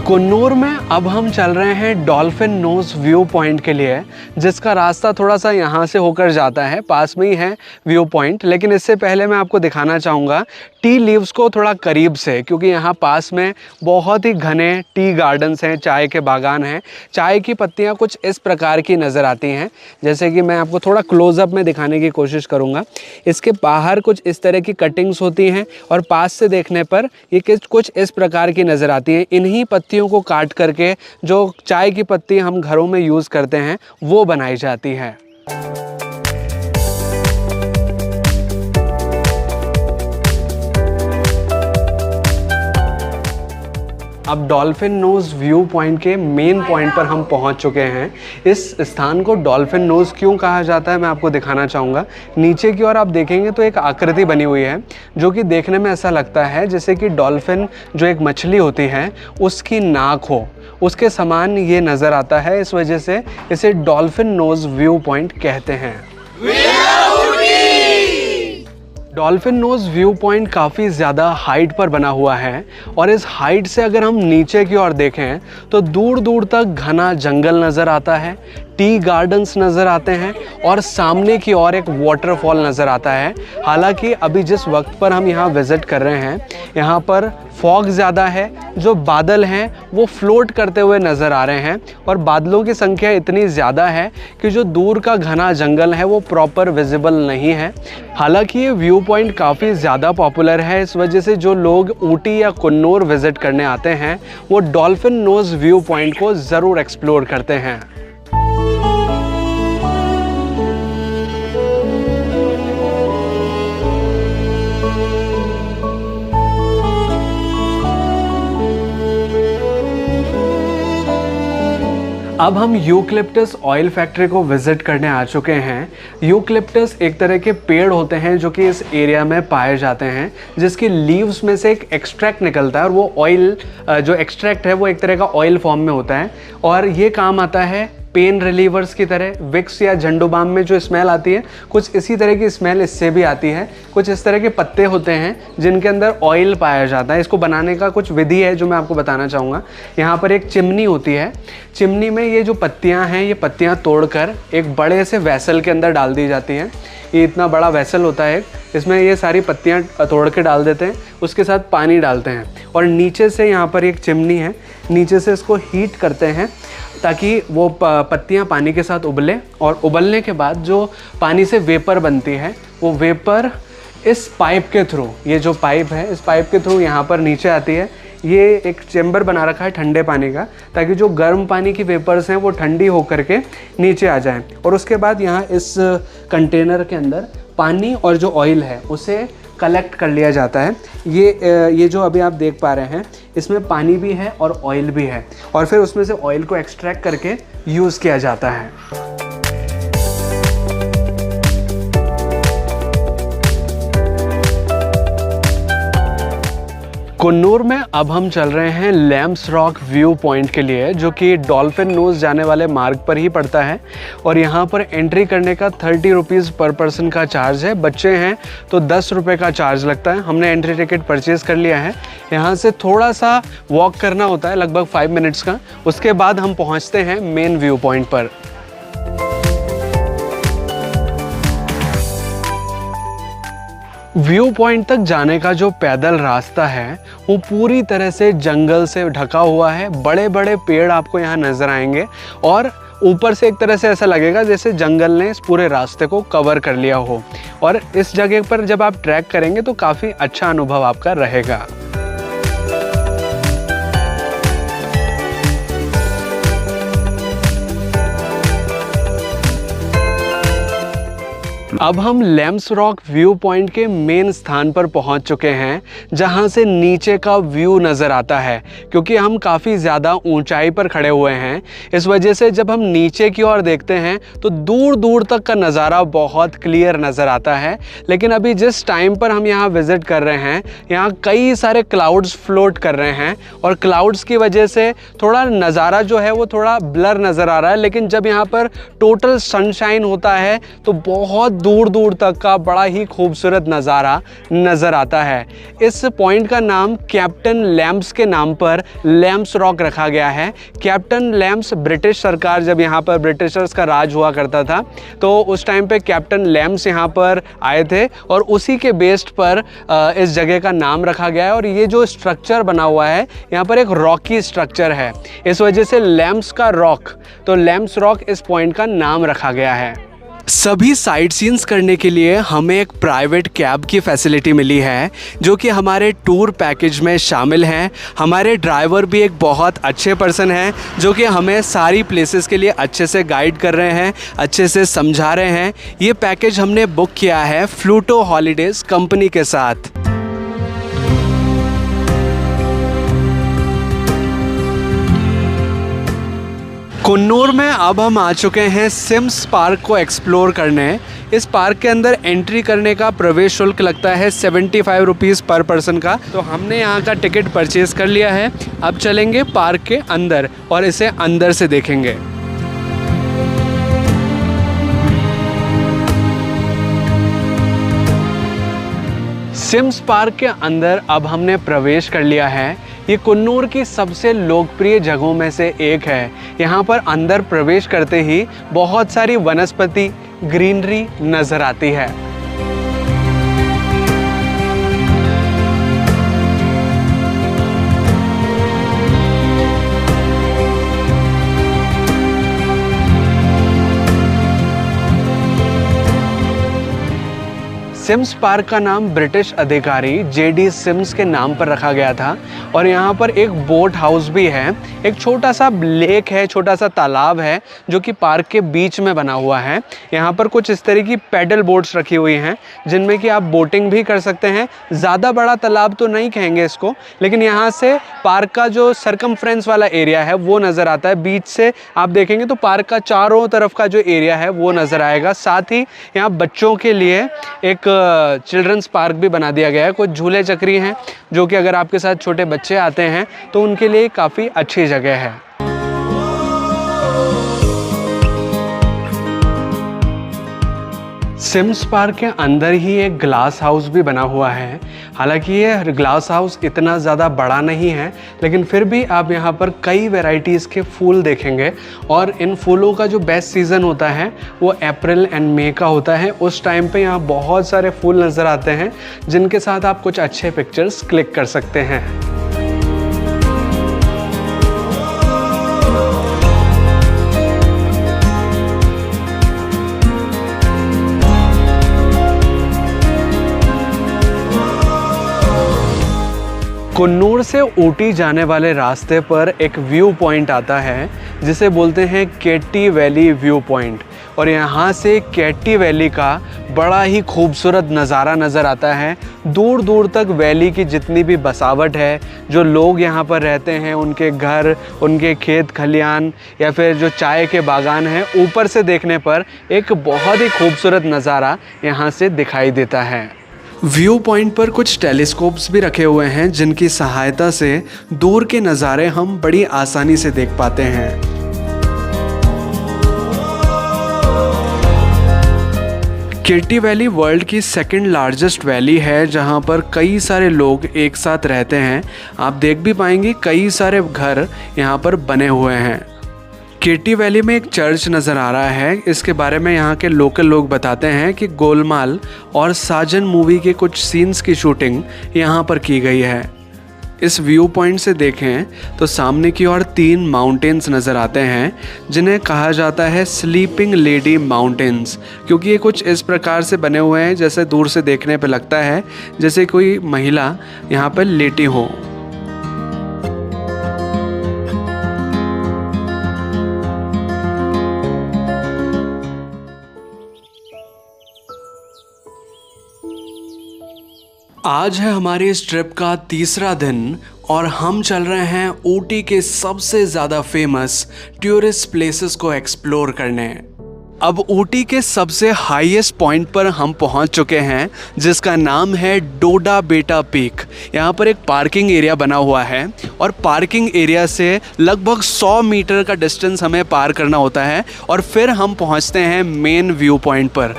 कुन्नूर में अब हम चल रहे हैं डॉल्फिन नोज व्यू पॉइंट के लिए, जिसका रास्ता थोड़ा सा यहाँ से होकर जाता है, पास में ही है व्यू पॉइंट। लेकिन इससे पहले मैं आपको दिखाना चाहूँगा टी लीव्स को थोड़ा करीब से, क्योंकि यहाँ पास में बहुत ही घने टी गार्डन्स हैं, चाय के बागान हैं। चाय की पत्तियाँ कुछ इस प्रकार की नज़र आती हैं, जैसे कि मैं आपको थोड़ा क्लोज़अप में दिखाने की कोशिश करूँगा। इसके बाहर कुछ इस तरह की कटिंग्स होती हैं और पास से देखने पर ये कुछ इस प्रकार की नज़र आती हैं। इन्हीं पत्तियों को काट करके जो चाय की पत्ती हम घरों में यूज़ करते हैं, वो बनाई जाती है। अब डॉल्फिन नोज व्यू पॉइंट के मेन पॉइंट पर हम पहुंच चुके हैं। इस स्थान को डॉल्फिन नोज क्यों कहा जाता है मैं आपको दिखाना चाहूँगा। नीचे की ओर आप देखेंगे तो एक आकृति बनी हुई है जो कि देखने में ऐसा लगता है जैसे कि डॉल्फिन जो एक मछली होती है उसकी नाक हो, उसके समान ये नज़र आता है। इस वजह से इसे डॉल्फिन नोज व्यू पॉइंट कहते हैं। डॉल्फिन नोज व्यू पॉइंट काफ़ी ज़्यादा हाइट पर बना हुआ है और इस हाइट से अगर हम नीचे की ओर देखें तो दूर दूर तक घना जंगल नज़र आता है, टी गार्डन्स नज़र आते हैं और सामने की ओर एक वाटरफॉल नज़र आता है। हालांकि अभी जिस वक्त पर हम यहाँ विज़िट कर रहे हैं यहाँ पर फॉग ज़्यादा है, जो बादल हैं वो फ्लोट करते हुए नज़र आ रहे हैं और बादलों की संख्या इतनी ज़्यादा है कि जो दूर का घना जंगल है वो प्रॉपर विजिबल नहीं है। हालांकि ये व्यू पॉइंट काफ़ी ज़्यादा पॉपुलर है, इस वजह से जो लोग ऊटी या कुन्नूर विज़िट करने आते हैं वो डॉल्फिन नोज व्यू पॉइंट को ज़रूर एक्सप्लोर करते हैं। अब हम यूकलिप्टस ऑयल फैक्ट्री को विज़िट करने आ चुके हैं। यूकलिप्टस एक तरह के पेड़ होते हैं जो कि इस एरिया में पाए जाते हैं, जिसकी लीव्स में से एक एक्सट्रैक्ट निकलता है और वो ऑयल जो एक्सट्रैक्ट है वो एक तरह का ऑयल फॉर्म में होता है और ये काम आता है पेन रिलीवर्स की तरह। विक्स या झंडू बाम में जो स्मेल आती है कुछ इसी तरह की स्मेल इससे भी आती है। कुछ इस तरह के पत्ते होते हैं जिनके अंदर ऑयल पाया जाता है। इसको बनाने का कुछ विधि है जो मैं आपको बताना चाहूँगा। यहाँ पर एक चिमनी होती है, चिमनी में ये जो पत्तियाँ हैं ये पत्तियाँ तोड़कर एक बड़े से वैसल के अंदर डाल दी जाती हैं। ये इतना बड़ा वैसल होता है, इसमें ये सारी पत्तियाँ तोड़ के डाल देते हैं, उसके साथ पानी डालते हैं और नीचे से यहाँ पर एक चिमनी है, नीचे से इसको हीट करते हैं ताकि वो पत्तियाँ पानी के साथ उबले और उबलने के बाद जो पानी से वेपर बनती है वो वेपर इस पाइप के थ्रू, ये जो पाइप है इस पाइप के थ्रू यहाँ पर नीचे आती है। ये एक चैम्बर बना रखा है ठंडे पानी का ताकि जो गर्म पानी की वेपर्स हैं वो ठंडी होकर के नीचे आ जाएं और उसके बाद यहाँ इस कंटेनर के अंदर पानी और जो ऑयल है उसे कलेक्ट कर लिया जाता है। ये जो अभी आप देख पा रहे हैं इसमें पानी भी है और ऑयल भी है और फिर उसमें से ऑयल को एक्सट्रैक्ट करके यूज़ किया जाता है। कुन्नूर में अब हम चल रहे हैं लैम्स रॉक व्यू पॉइंट के लिए, जो कि डॉल्फिन नोज जाने वाले मार्ग पर ही पड़ता है और यहाँ पर एंट्री करने का 30 रुपीज़ पर पर्सन का चार्ज है। बच्चे हैं तो 10 रुपये का चार्ज लगता है। हमने एंट्री टिकट परचेज़ कर लिया है। यहाँ से थोड़ा सा वॉक करना होता है, लगभग 5 मिनट्स का। उसके बाद हम पहुँचते हैं मेन व्यू पॉइंट पर। व्यू पॉइंट तक जाने का जो पैदल रास्ता है वो पूरी तरह से जंगल से ढका हुआ है। बड़े बड़े पेड़ आपको यहाँ नज़र आएंगे और ऊपर से एक तरह से ऐसा लगेगा जैसे जंगल ने इस पूरे रास्ते को कवर कर लिया हो और इस जगह पर जब आप ट्रैक करेंगे तो काफ़ी अच्छा अनुभव आपका रहेगा। अब हम लैम्स रॉक व्यू पॉइंट के मेन स्थान पर पहुंच चुके हैं जहां से नीचे का व्यू नज़र आता है। क्योंकि हम काफ़ी ज़्यादा ऊंचाई पर खड़े हुए हैं, इस वजह से जब हम नीचे की ओर देखते हैं तो दूर दूर तक का नज़ारा बहुत क्लियर नज़र आता है। लेकिन अभी जिस टाइम पर हम यहाँ विज़िट कर रहे हैं यहाँ कई सारे क्लाउड्स फ्लोट कर रहे हैं और क्लाउड्स की वजह से थोड़ा नज़ारा जो है वो थोड़ा ब्लर नज़र आ रहा है। लेकिन जब यहाँ पर टोटल सनशाइन होता है तो बहुत दूर दूर तक का बड़ा ही खूबसूरत नज़ारा नज़र आता है। इस पॉइंट का नाम कैप्टन लैम्स के नाम पर लैम्स रॉक रखा गया है। कैप्टन लैम्स ब्रिटिश सरकार, जब यहाँ पर ब्रिटिशर्स का राज हुआ करता था तो उस टाइम पे कैप्टन लैम्स यहाँ पर आए थे और उसी के बेस्ड पर इस जगह का नाम रखा गया है। और ये जो स्ट्रक्चर बना हुआ है यहाँ पर एक रॉकी स्ट्रक्चर है, इस वजह से लैम्स का रॉक, तो लैम्स रॉक इस पॉइंट का नाम रखा गया है। सभी साइट सीन्स करने के लिए हमें एक प्राइवेट कैब की फैसिलिटी मिली है जो कि हमारे टूर पैकेज में शामिल है। हमारे ड्राइवर भी एक बहुत अच्छे पर्सन हैं जो कि हमें सारी प्लेसेस के लिए अच्छे से गाइड कर रहे हैं, अच्छे से समझा रहे हैं। ये पैकेज हमने बुक किया है फ्लूटो हॉलीडेज़ कंपनी के साथ। कुन्नूर में अब हम आ चुके हैं सिम्स पार्क को एक्सप्लोर करने। इस पार्क के अंदर एंट्री करने का प्रवेश शुल्क लगता है 75 रुपीज़ पर पर्सन का। तो हमने यहाँ का टिकट परचेज़ कर लिया है। अब चलेंगे पार्क के अंदर और इसे अंदर से देखेंगे। सिम्स पार्क के अंदर अब हमने प्रवेश कर लिया है। ये कुन्नूर की सबसे लोकप्रिय जगहों में से एक है। यहाँ पर अंदर प्रवेश करते ही बहुत सारी वनस्पति ग्रीनरी नज़र आती है। सिम्स पार्क का नाम ब्रिटिश अधिकारी जेडी सिम्स के नाम पर रखा गया था और यहाँ पर एक बोट हाउस भी है। एक छोटा सा लेक है, छोटा सा तालाब है जो कि पार्क के बीच में बना हुआ है। यहाँ पर कुछ इस तरह की पैडल बोट्स रखी हुई हैं जिनमें कि आप बोटिंग भी कर सकते हैं। ज़्यादा बड़ा तालाब तो नहीं कहेंगे इसको, लेकिन यहाँ से पार्क का जो सर्कमफ्रेंस वाला एरिया है वो नज़र आता है। बीच से आप देखेंगे तो पार्क का चारों तरफ का जो एरिया है वो नज़र आएगा। साथ ही यहाँ बच्चों के लिए एक चिल्ड्रंस पार्क भी बना दिया गया है। कुछ झूले चक्री हैं जो कि अगर आपके साथ छोटे बच्चे आते हैं तो उनके लिए काफ़ी अच्छी जगह है। सिम्स पार्क के अंदर ही एक ग्लास हाउस भी बना हुआ है। हालांकि ये ग्लास हाउस इतना ज़्यादा बड़ा नहीं है, लेकिन फिर भी आप यहाँ पर कई वैरायटीज़ के फूल देखेंगे। और इन फूलों का जो बेस्ट सीज़न होता है वो अप्रैल एंड मई का होता है। उस टाइम पे यहाँ बहुत सारे फूल नज़र आते हैं जिनके साथ आप कुछ अच्छे पिक्चर्स क्लिक कर सकते हैं। कुन्नूर से ऊटी जाने वाले रास्ते पर एक व्यू पॉइंट आता है जिसे बोलते हैं केटी वैली व्यू पॉइंट। और यहाँ से केटी वैली का बड़ा ही खूबसूरत नज़ारा नज़र आता है। दूर दूर तक वैली की जितनी भी बसावट है, जो लोग यहाँ पर रहते हैं, उनके घर, उनके खेत खलियान या फिर जो चाय के बागान हैं, ऊपर से देखने पर एक बहुत ही खूबसूरत नज़ारा यहाँ से दिखाई देता है। व्यू पॉइंट पर कुछ टेलीस्कोप्स भी रखे हुए हैं जिनकी सहायता से दूर के नज़ारे हम बड़ी आसानी से देख पाते हैं। केटी वैली वर्ल्ड की सेकंड लार्जेस्ट वैली है जहां पर कई सारे लोग एक साथ रहते हैं। आप देख भी पाएंगे कई सारे घर यहां पर बने हुए हैं। केटी वैली में एक चर्च नज़र आ रहा है। इसके बारे में यहाँ के लोकल लोग बताते हैं कि गोलमाल और साजन मूवी के कुछ सीन्स की शूटिंग यहाँ पर की गई है। इस व्यू पॉइंट से देखें तो सामने की ओर 3 माउंटेन्स नज़र आते हैं जिन्हें कहा जाता है स्लीपिंग लेडी माउंटेन्स, क्योंकि ये कुछ इस प्रकार से बने हुए हैं जैसे दूर से देखने पर लगता है जैसे कोई महिला यहाँ पर लेटी हो। आज है हमारी इस ट्रिप का तीसरा दिन और हम चल रहे हैं ऊटी के सबसे ज़्यादा फेमस टूरिस्ट प्लेसेस को एक्सप्लोर करने। अब ऊटी के सबसे हाईएस्ट पॉइंट पर हम पहुंच चुके हैं जिसका नाम है डोडा बेटा पीक। यहाँ पर एक पार्किंग एरिया बना हुआ है और पार्किंग एरिया से लगभग 100 मीटर का डिस्टेंस हमें पार करना होता है और फिर हम पहुँचते हैं मेन व्यू पॉइंट पर।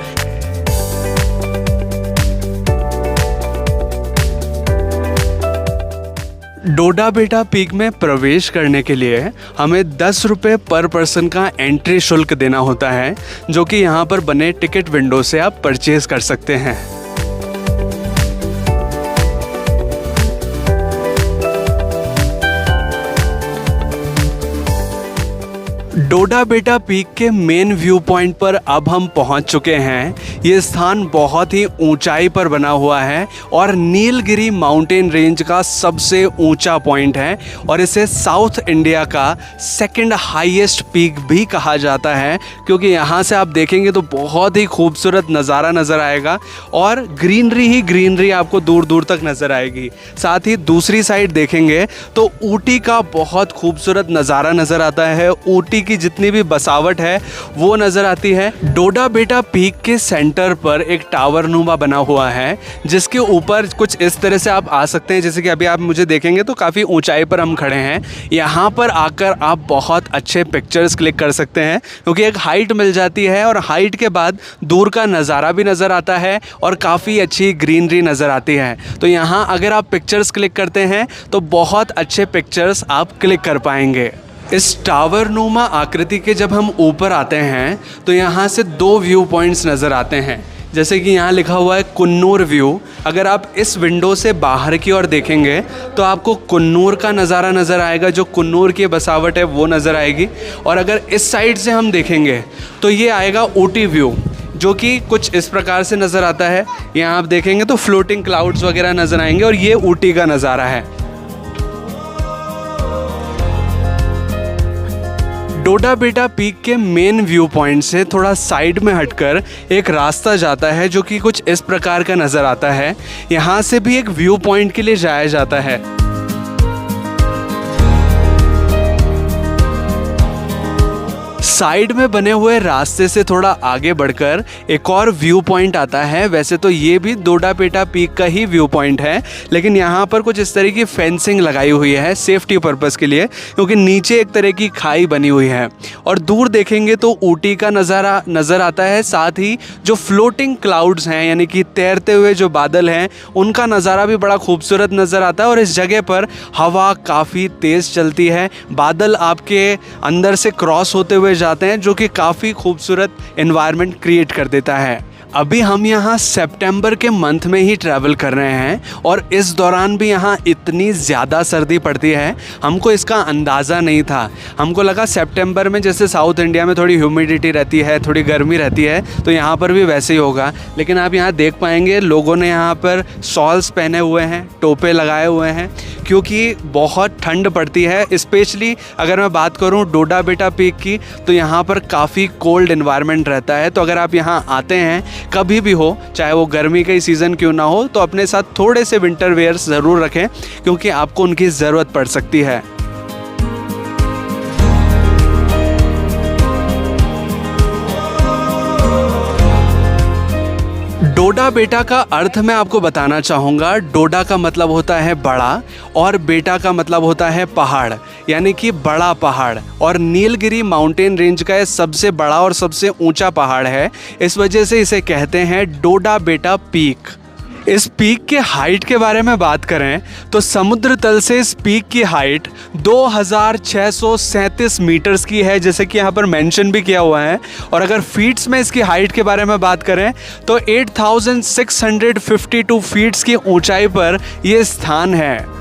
डोडा बेटा पीक में प्रवेश करने के लिए हमें 10 रुपये पर पर्सन का एंट्री शुल्क देना होता है, जो कि यहाँ पर बने टिकट विंडो से आप परचेज कर सकते हैं। डोडा बेटा पीक के मेन व्यू पॉइंट पर अब हम पहुंच चुके हैं। ये स्थान बहुत ही ऊंचाई पर बना हुआ है और नीलगिरी माउंटेन रेंज का सबसे ऊंचा पॉइंट है और इसे साउथ इंडिया का सेकंड हाईएस्ट पीक भी कहा जाता है, क्योंकि यहाँ से आप देखेंगे तो बहुत ही खूबसूरत नज़ारा नज़र आएगा और ग्रीनरी ही ग्रीनरी आपको दूर दूर तक नज़र आएगी। साथ ही दूसरी साइड देखेंगे तो ऊटी का बहुत खूबसूरत नज़ारा नज़र आता है। ऊटी की जितनी भी बसावट है वो नज़र आती है। डोडा बेटा पीक के सेंटर पर एक टावर नुमा बना हुआ है जिसके ऊपर कुछ इस तरह से आप आ सकते हैं, जैसे कि अभी आप मुझे देखेंगे तो काफ़ी ऊंचाई पर हम खड़े हैं। यहाँ पर आकर आप बहुत अच्छे पिक्चर्स क्लिक कर सकते हैं क्योंकि एक हाइट मिल जाती है और हाइट के बाद दूर का नज़ारा भी नज़र आता है और काफ़ी अच्छी ग्रीनरी नज़र आती है। तो यहाँ अगर आप पिक्चर्स क्लिक करते हैं तो बहुत अच्छे पिक्चर्स आप क्लिक कर पाएंगे। इस टावर नुमा आकृति के जब हम ऊपर आते हैं तो यहाँ से दो व्यू पॉइंट्स नज़र आते हैं, जैसे कि यहाँ लिखा हुआ है कुन्नूर व्यू। अगर आप इस विंडो से बाहर की ओर देखेंगे तो आपको कुन्नूर का नज़ारा नज़र आएगा, जो कुन्नूर की बसावट है वो नज़र आएगी। और अगर इस साइड से हम देखेंगे तो ये आएगा ऊटी व्यू, जो कि कुछ इस प्रकार से नज़र आता है। यहाँ आप देखेंगे तो फ्लोटिंग क्लाउड्स वगैरह नज़र आएंगे और ये ऊटी का नज़ारा है। डोडा बेटा पीक के मेन व्यू पॉइंट से थोड़ा साइड में हटकर एक रास्ता जाता है जो कि कुछ इस प्रकार का नज़र आता है। यहाँ से भी एक व्यू पॉइंट के लिए जाया जाता है। साइड में बने हुए रास्ते से थोड़ा आगे बढ़कर एक और व्यू पॉइंट आता है। वैसे तो ये भी डोडा बेटा पीक का ही व्यू पॉइंट है, लेकिन यहाँ पर कुछ इस तरह की फेंसिंग लगाई हुई है सेफ्टी पर्पस के लिए, क्योंकि नीचे एक तरह की खाई बनी हुई है। और दूर देखेंगे तो ऊटी का नज़ारा नज़र आता है। साथ ही जो फ्लोटिंग क्लाउड्स हैं यानी कि तैरते हुए जो बादल हैं उनका नज़ारा भी बड़ा खूबसूरत नज़र आता है। और इस जगह पर हवा काफ़ी तेज़ चलती है, बादल आपके अंदर से क्रॉस होते हुए जाते हैं, जो कि काफ़ी खूबसूरत एनवायरनमेंट क्रिएट कर देता है। अभी हम यहाँ सितंबर के मंथ में ही ट्रैवल कर रहे हैं और इस दौरान भी यहाँ इतनी ज़्यादा सर्दी पड़ती है, हमको इसका अंदाज़ा नहीं था। हमको लगा सितंबर में जैसे साउथ इंडिया में थोड़ी ह्यूमिडिटी रहती है, थोड़ी गर्मी रहती है, तो यहाँ पर भी वैसे ही होगा। लेकिन आप यहाँ देख पाएंगे लोगों ने यहाँ पर शॉल्स पहने हुए हैं, टोपे लगाए हुए हैं, क्योंकि बहुत ठंड पड़ती है। स्पेशली अगर मैं बात करूँ डोडा बेटा पीक की तो यहाँ पर काफ़ी कोल्ड एनवायरनमेंट रहता है। तो अगर आप यहाँ आते हैं कभी भी हो, चाहे वो गर्मी का ही सीज़न क्यों ना हो, तो अपने साथ थोड़े से विंटर वेयर्स ज़रूर रखें क्योंकि आपको उनकी ज़रूरत पड़ सकती है। डोडा बेटा का अर्थ मैं आपको बताना चाहूँगा। डोडा का मतलब होता है बड़ा और बेटा का मतलब होता है पहाड़, यानी कि बड़ा पहाड़। और नीलगिरी माउंटेन रेंज का ये सबसे बड़ा और सबसे ऊंचा पहाड़ है, इस वजह से इसे कहते हैं डोडा बेटा पीक। इस पीक के हाइट के बारे में बात करें तो समुद्र तल से इस पीक की हाइट 2637 मीटर्स की है, जैसे कि यहाँ पर मेंशन भी किया हुआ है। और अगर फीट्स में इसकी हाइट के बारे में बात करें तो 8652 फीट्स की ऊंचाई पर यह स्थान है।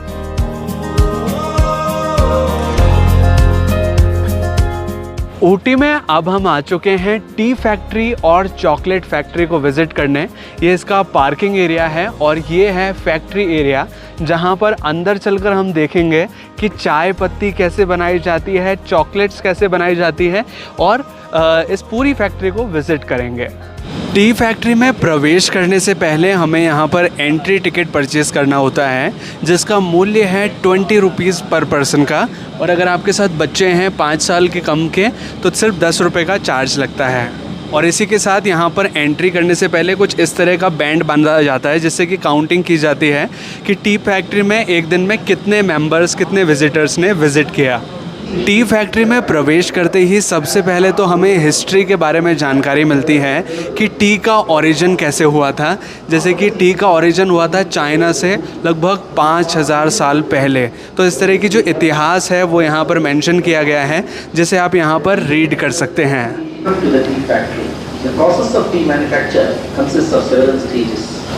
ऊटी में अब हम आ चुके हैं टी फैक्ट्री और चॉकलेट फैक्ट्री को विज़िट करने। ये इसका पार्किंग एरिया है और ये है फैक्ट्री एरिया, जहाँ पर अंदर चलकर हम देखेंगे कि चाय पत्ती कैसे बनाई जाती है, चॉकलेट्स कैसे बनाई जाती है और इस पूरी फैक्ट्री को विज़िट करेंगे। टी फैक्ट्री में प्रवेश करने से पहले हमें यहाँ पर एंट्री टिकट परचेज़ करना होता है, जिसका मूल्य है 20 रुपीज़ पर पर्सन का। और अगर आपके साथ बच्चे हैं 5 साल के कम के तो सिर्फ 10 रुपये का चार्ज लगता है। और इसी के साथ यहाँ पर एंट्री करने से पहले कुछ इस तरह का बैंड बांधा जाता है, जिससे कि काउंटिंग की जाती है कि टी फैक्ट्री में एक दिन में कितने मेंबर्स, कितने विजिटर्स ने विज़िट किया। टी फैक्ट्री में प्रवेश करते ही सबसे पहले तो हमें हिस्ट्री के बारे में जानकारी मिलती है कि टी का ओरिजिन कैसे हुआ था। जैसे कि टी का ओरिजिन हुआ था चाइना से लगभग 5000 साल पहले। तो इस तरह की जो इतिहास है वो यहाँ पर मेंशन किया गया है, जिसे आप यहाँ पर रीड कर सकते हैं।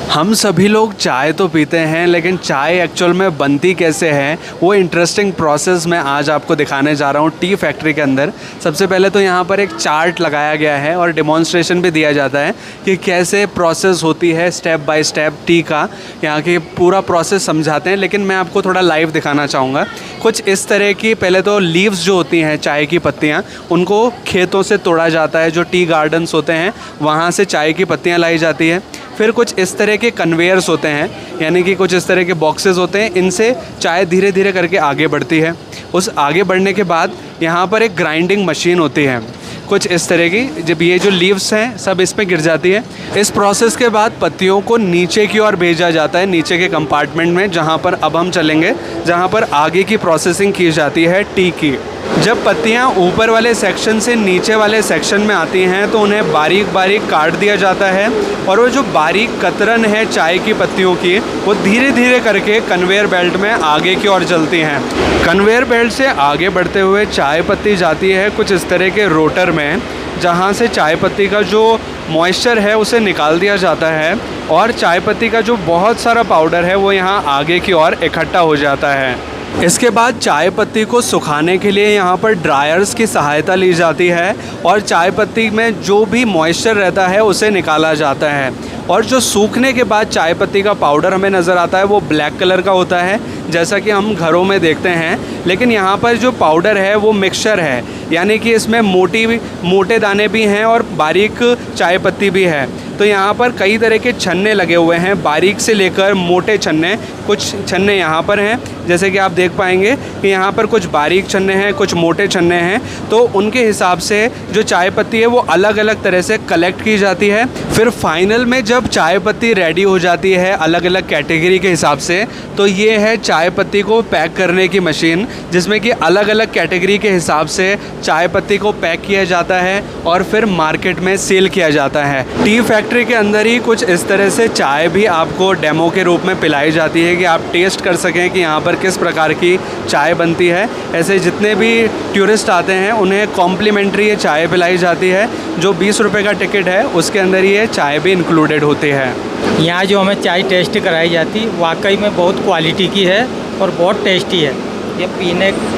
हम सभी लोग चाय तो पीते हैं, लेकिन चाय एक्चुअल में बनती कैसे है वो इंटरेस्टिंग प्रोसेस मैं आज आपको दिखाने जा रहा हूँ टी फैक्ट्री के अंदर। सबसे पहले तो यहाँ पर एक चार्ट लगाया गया है और डिमॉन्स्ट्रेशन भी दिया जाता है कि कैसे प्रोसेस होती है स्टेप बाय स्टेप टी का। यहाँ की पूरा प्रोसेस समझाते हैं, लेकिन मैं आपको थोड़ा लाइव दिखाना चाहूँगा। कुछ इस तरह की पहले तो लीव्स जो होती हैं चाय की पत्तियाँ, उनको खेतों से तोड़ा जाता है। जो टी गार्डन्स होते हैं वहाँ से चाय की पत्तियाँ लाई जाती है। फिर कुछ इस तरह के कन्वेयर्स होते हैं, यानी कि कुछ इस तरह के बॉक्सेस होते हैं, इनसे चाय धीरे धीरे करके आगे बढ़ती है। उस आगे बढ़ने के बाद यहाँ पर एक ग्राइंडिंग मशीन होती है कुछ इस तरह की। जब ये जो लीव्स हैं सब इस पे गिर जाती है। इस प्रोसेस के बाद पत्तियों को नीचे की ओर भेजा जाता है, नीचे के कंपार्टमेंट में, जहाँ पर अब हम चलेंगे, जहाँ पर आगे की प्रोसेसिंग की जाती है टी की। जब पत्तियाँ ऊपर वाले सेक्शन से नीचे वाले सेक्शन में आती हैं तो उन्हें बारीक बारीक काट दिया जाता है, और वो जो बारीक कतरन है चाय की पत्तियों की, वो धीरे धीरे करके कन्वेयर बेल्ट में आगे की ओर चलती हैं। कन्वेयर बेल्ट से आगे बढ़ते हुए चाय पत्ती जाती है कुछ इस तरह के रोटर में, जहाँ से चाय पत्ती का जो मॉइस्चर है उसे निकाल दिया जाता है, और चाय पत्ती का जो बहुत सारा पाउडर है वो यहाँ आगे की ओर इकट्ठा हो जाता है। इसके बाद चाय पत्ती को सुखाने के लिए यहाँ पर ड्रायर्स की सहायता ली जाती है, और चाय पत्ती में जो भी मॉइस्चर रहता है उसे निकाला जाता है। और जो सूखने के बाद चाय पत्ती का पाउडर हमें नज़र आता है वो ब्लैक कलर का होता है, जैसा कि हम घरों में देखते हैं। लेकिन यहाँ पर जो पाउडर है वो मिक्सचर है, यानी कि इसमें मोटे दाने भी हैं और बारीक चाय पत्ती भी है। तो यहाँ पर कई तरह के छन्ने लगे हुए हैं, बारीक से लेकर मोटे छन्ने। कुछ छन्ने यहाँ पर हैं, जैसे कि आप देख पाएंगे कि यहाँ पर कुछ बारीक छन्ने हैं, कुछ मोटे छन्ने हैं। तो उनके हिसाब से जो चाय पत्ती है वो अलग अलग तरह से कलेक्ट की जाती है। फिर फाइनल में जब चाय पत्ती रेडी हो जाती है अलग अलग कैटेगरी के हिसाब से, तो ये है चाय पत्ती को पैक करने की मशीन, जिसमें कि अलग अलग कैटेगरी के हिसाब से चाय पत्ती को पैक किया जाता है और फिर मार्केट में सेल किया जाता है। टी फैक्ट्री के अंदर ही कुछ इस तरह से चाय भी आपको डेमो के रूप में पिलाई जाती है कि आप टेस्ट कर सकें कि यहाँ पर किस प्रकार की चाय बनती है। ऐसे जितने भी टूरिस्ट आते हैं उन्हें कॉम्प्लीमेंट्री ये चाय पिलाई जाती है। जो 20 रुपये का टिकट है उसके अंदर ये चाय भी इंक्लूडेड होती है। यहाँ जो हमें चाय टेस्ट कराई जाती वाकई में बहुत क्वालिटी की है और बहुत टेस्टी है। ये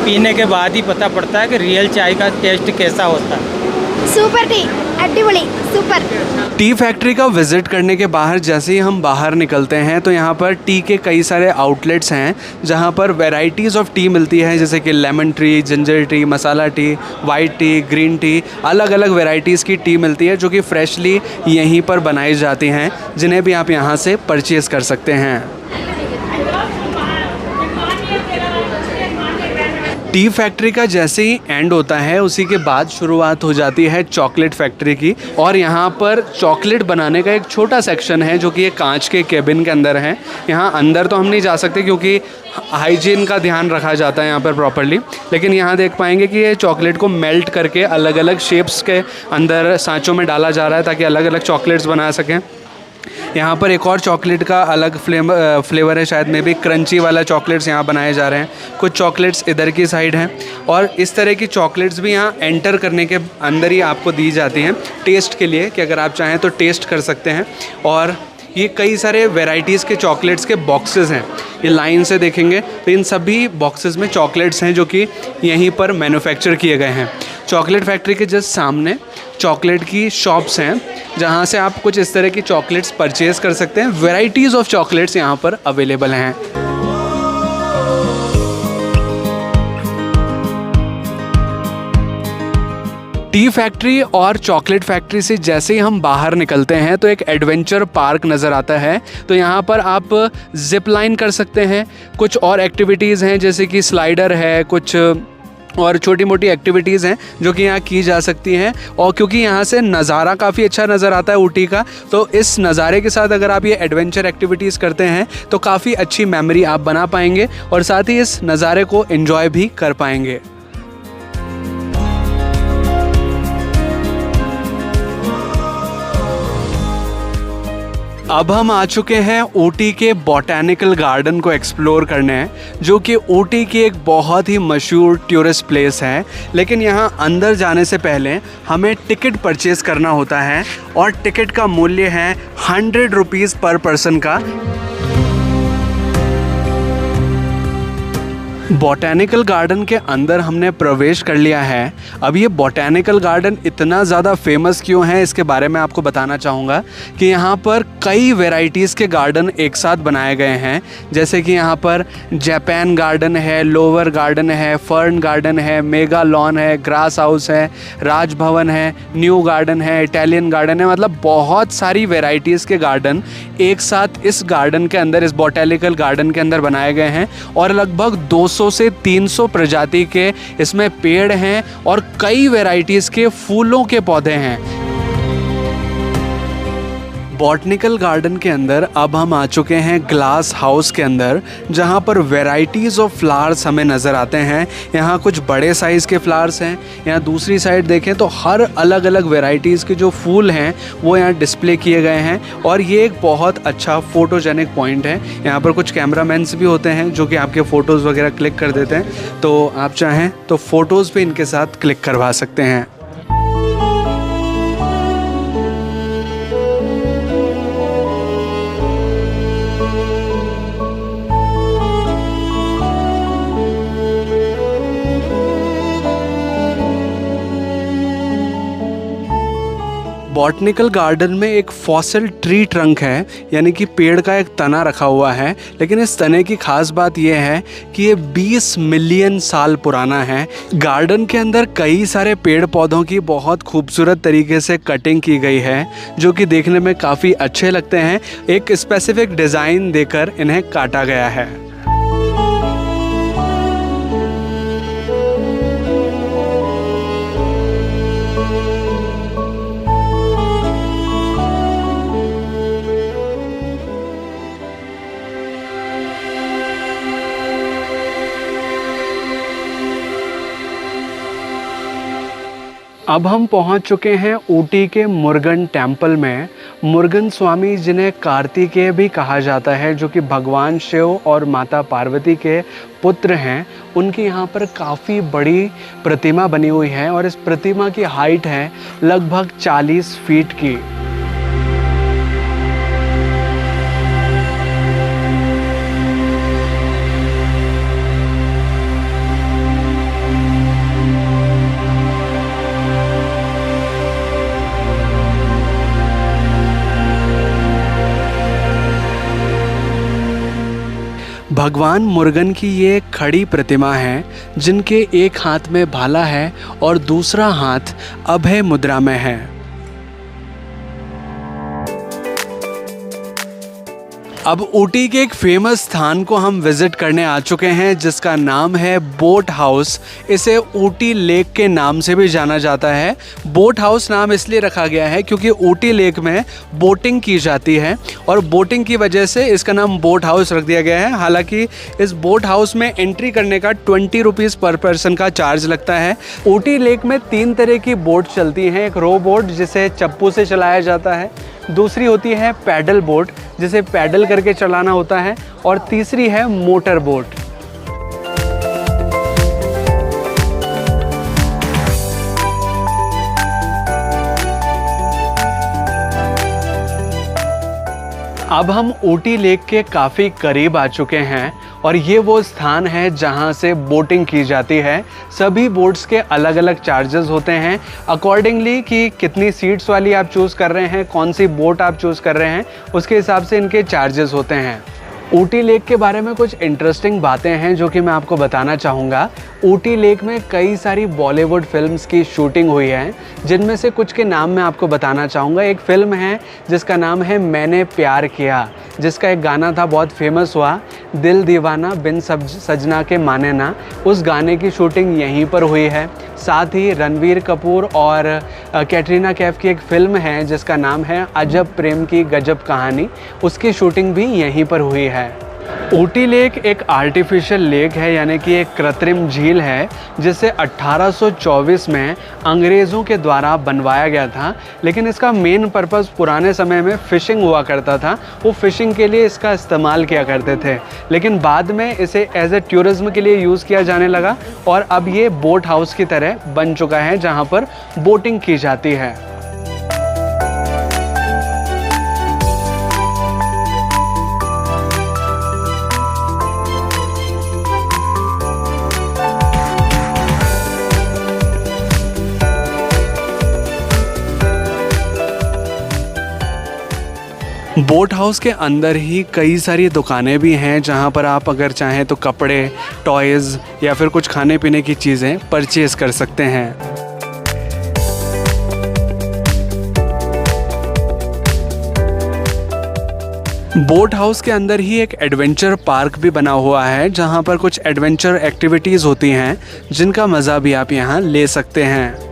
पीने के बाद ही पता पड़ता है कि रियल चाय का टेस्ट कैसा होता है। सूपर टी अड्डीबड़ी सुपर। टी फैक्ट्री का विज़िट करने के बाहर जैसे ही हम बाहर निकलते हैं तो यहाँ पर टी के कई सारे आउटलेट्स हैं, जहाँ पर वैरायटीज़ ऑफ टी मिलती है, जैसे कि lemon tea, ginger tea, masala tea, white tea, green tea. अलग अलग वैरायटीज़ की टी मिलती है जो कि फ्रेशली यहीं पर बनाई जाती हैं, जिन्हें भी आप यहाँ से परचेज़ कर सकते हैं। टी फैक्ट्री का जैसे ही एंड होता है उसी के बाद शुरुआत हो जाती है चॉकलेट फैक्ट्री की। और यहाँ पर चॉकलेट बनाने का एक छोटा सेक्शन है जो कि एक कांच के केबिन के अंदर है। यहाँ अंदर तो हम नहीं जा सकते क्योंकि हाइजीन का ध्यान रखा जाता है यहाँ पर प्रॉपर्ली, लेकिन यहाँ देख पाएंगे कि ये चॉकलेट को मेल्ट करके अलग अलग शेप्स के अंदर सांचों में डाला जा रहा है ताकि अलग अलग चॉकलेट्स बना सकें। यहाँ पर एक और चॉकलेट का अलग फ्लेवर है, शायद में भी क्रंची वाला चॉकलेट्स यहाँ बनाए जा रहे हैं। कुछ चॉकलेट्स इधर की साइड हैं, और इस तरह की चॉकलेट्स भी यहाँ एंटर करने के अंदर ही आपको दी जाती हैं टेस्ट के लिए, कि अगर आप चाहें तो टेस्ट कर सकते हैं। और ये कई सारे वैरायटीज़ के चॉकलेट्स के बॉक्सेस हैं, ये लाइन से देखेंगे तो इन सभी बॉक्सेस में चॉकलेट्स हैं जो कि यहीं पर मैन्युफैक्चर किए गए हैं। चॉकलेट फैक्ट्री के जस्ट सामने चॉकलेट की शॉप्स हैं, जहाँ से आप कुछ इस तरह की चॉकलेट्स परचेज़ कर सकते हैं। वैरायटीज़ ऑफ चॉकलेट्स यहाँ पर अवेलेबल हैं। टी फैक्ट्री और चॉकलेट फैक्ट्री से जैसे ही हम बाहर निकलते हैं तो एक एडवेंचर पार्क नज़र आता है। तो यहाँ पर आप जिप लाइन कर सकते हैं। कुछ और एक्टिविटीज़ हैं जैसे कि स्लाइडर है, कुछ और छोटी मोटी एक्टिविटीज़ हैं जो कि यहाँ की जा सकती हैं। और क्योंकि यहाँ से नज़ारा काफ़ी अच्छा नज़र आता है ऊटी का, तो इस नज़ारे के साथ अगर आप ये एडवेंचर एक्टिविटीज़ करते हैं तो काफ़ी अच्छी मेमोरी आप बना पाएंगे और साथ ही इस नज़ारे को एंजॉय भी कर पाएंगे। अब हम आ चुके हैं ऊटी के बॉटेनिकल गार्डन को एक्सप्लोर करने, जो कि ऊटी की एक बहुत ही मशहूर टूरिस्ट प्लेस है। लेकिन यहाँ अंदर जाने से पहले हमें टिकट परचेज़ करना होता है और टिकट का मूल्य है 100 रुपीज़ पर पर्सन का। बॉटेनिकल गार्डन के अंदर हमने प्रवेश कर लिया है। अब ये बॉटेनिकल गार्डन इतना ज़्यादा फेमस क्यों है, इसके बारे में आपको बताना चाहूँगा कि यहाँ पर कई वैरायटीज़ के गार्डन एक साथ बनाए गए हैं। जैसे कि यहाँ पर जापान गार्डन है, लोअर गार्डन है, फर्न गार्डन है, मेगा लॉन है, ग्रास हाउस है, राजभवन है, न्यू गार्डन है, इटालियन गार्डन है। मतलब बहुत सारी वैरायटीज़ के गार्डन एक साथ इस गार्डन के अंदर, इस बॉटेनिकल गार्डन के अंदर बनाए गए हैं। और लगभग 200 से 300 प्रजाति के इसमें पेड़ हैं और कई वैरायटीज़ के फूलों के पौधे हैं। बॉटनिकल गार्डन के अंदर अब हम आ चुके हैं ग्लास हाउस के अंदर, जहाँ पर वैरायटीज़ ऑफ फ्लावर्स हमें नज़र आते हैं। यहाँ कुछ बड़े साइज़ के फ्लावर्स हैं। यहाँ दूसरी साइड देखें तो हर अलग अलग वैरायटीज़ के जो फूल हैं वो यहाँ डिस्प्ले किए गए हैं। और ये एक बहुत अच्छा फ़ोटोजेनिक पॉइंट है। यहाँ पर कुछ कैमरामैन्स भी होते हैं जो कि आपके फ़ोटोज़ वगैरह क्लिक कर देते हैं, तो आप चाहें तो फ़ोटोज़ भी इनके साथ क्लिक करवा सकते हैं। बॉटनिकल गार्डन में एक फॉसिल ट्री ट्रंक है, यानी कि पेड़ का एक तना रखा हुआ है। लेकिन इस तने की खास बात यह है कि ये 20 मिलियन साल पुराना है। गार्डन के अंदर कई सारे पेड़ पौधों की बहुत खूबसूरत तरीके से कटिंग की गई है, जो कि देखने में काफ़ी अच्छे लगते हैं। एक स्पेसिफिक डिज़ाइन देकर इन्हें काटा गया है। अब हम पहुंच चुके हैं ऊटी के मुरुगन टेम्पल में। मुरुगन स्वामी, जिन्हें कार्तिकेय भी कहा जाता है, जो कि भगवान शिव और माता पार्वती के पुत्र हैं, उनकी यहाँ पर काफ़ी बड़ी प्रतिमा बनी हुई है। और इस प्रतिमा की हाइट है लगभग 40 फीट की। भगवान मुरुगन की ये खड़ी प्रतिमा है, जिनके एक हाथ में भाला है और दूसरा हाथ अभय मुद्रा में है। अब ऊटी के एक फेमस स्थान को हम विज़िट करने आ चुके हैं, जिसका नाम है बोट हाउस। इसे ऊटी लेक के नाम से भी जाना जाता है। बोट हाउस नाम इसलिए रखा गया है क्योंकि ऊटी लेक में बोटिंग की जाती है और बोटिंग की वजह से इसका नाम बोट हाउस रख दिया गया है। हालांकि इस बोट हाउस में एंट्री करने का 20 रुपीज़ पर पर्सन का चार्ज लगता है। ऊटी लेक में 3 तरह की बोट चलती हैं। एक रो बोट, जिसे चप्पू से चलाया जाता है। दूसरी होती है पैडल बोट, जिसे पैडल करके चलाना होता है। और तीसरी है मोटर बोट। अब हम ऊटी लेक के काफ़ी करीब आ चुके हैं और ये वो स्थान है जहाँ से बोटिंग की जाती है। सभी बोट्स के अलग अलग चार्जेस होते हैं अकॉर्डिंगली कि कितनी सीट्स वाली आप चूज़ कर रहे हैं, कौन सी बोट आप चूज़ कर रहे हैं, उसके हिसाब से इनके चार्जेस होते हैं। ऊटी लेक के बारे में कुछ इंटरेस्टिंग बातें हैं जो कि मैं आपको बताना चाहूँगा। ऊटी लेक में कई सारी बॉलीवुड फिल्म्स की शूटिंग हुई है, जिनमें से कुछ के नाम मैं आपको बताना चाहूँगा। एक फ़िल्म है जिसका नाम है मैंने प्यार किया, जिसका एक गाना था बहुत फेमस हुआ, दिल दीवाना बिन सजना के माने ना। उस गाने की शूटिंग यहीं पर हुई है। साथ ही रणवीर कपूर और कैटरीना कैफ की एक फ़िल्म है जिसका नाम है अजब प्रेम की गजब कहानी, उसकी शूटिंग भी यहीं पर हुई है। ऊटी लेक एक आर्टिफिशियल लेक है, यानी कि एक कृत्रिम झील है जिसे 1824 में अंग्रेज़ों के द्वारा बनवाया गया था। लेकिन इसका मेन पर्पस पुराने समय में फ़िशिंग हुआ करता था, वो फ़िशिंग के लिए इसका इस्तेमाल किया करते थे। लेकिन बाद में इसे एज ए टूरिज़्म के लिए यूज़ किया जाने लगा और अब ये बोट हाउस की तरह बन चुका है जहाँ पर बोटिंग की जाती है। बोट हाउस के अंदर ही कई सारी दुकानें भी हैं जहां पर आप अगर चाहें तो कपड़े, टॉयज़ या फिर कुछ खाने पीने की चीज़ें परचेज़ कर सकते हैं। बोट हाउस के अंदर ही एक एडवेंचर पार्क भी बना हुआ है जहां पर कुछ एडवेंचर एक्टिविटीज़ होती हैं जिनका मज़ा भी आप यहां ले सकते हैं।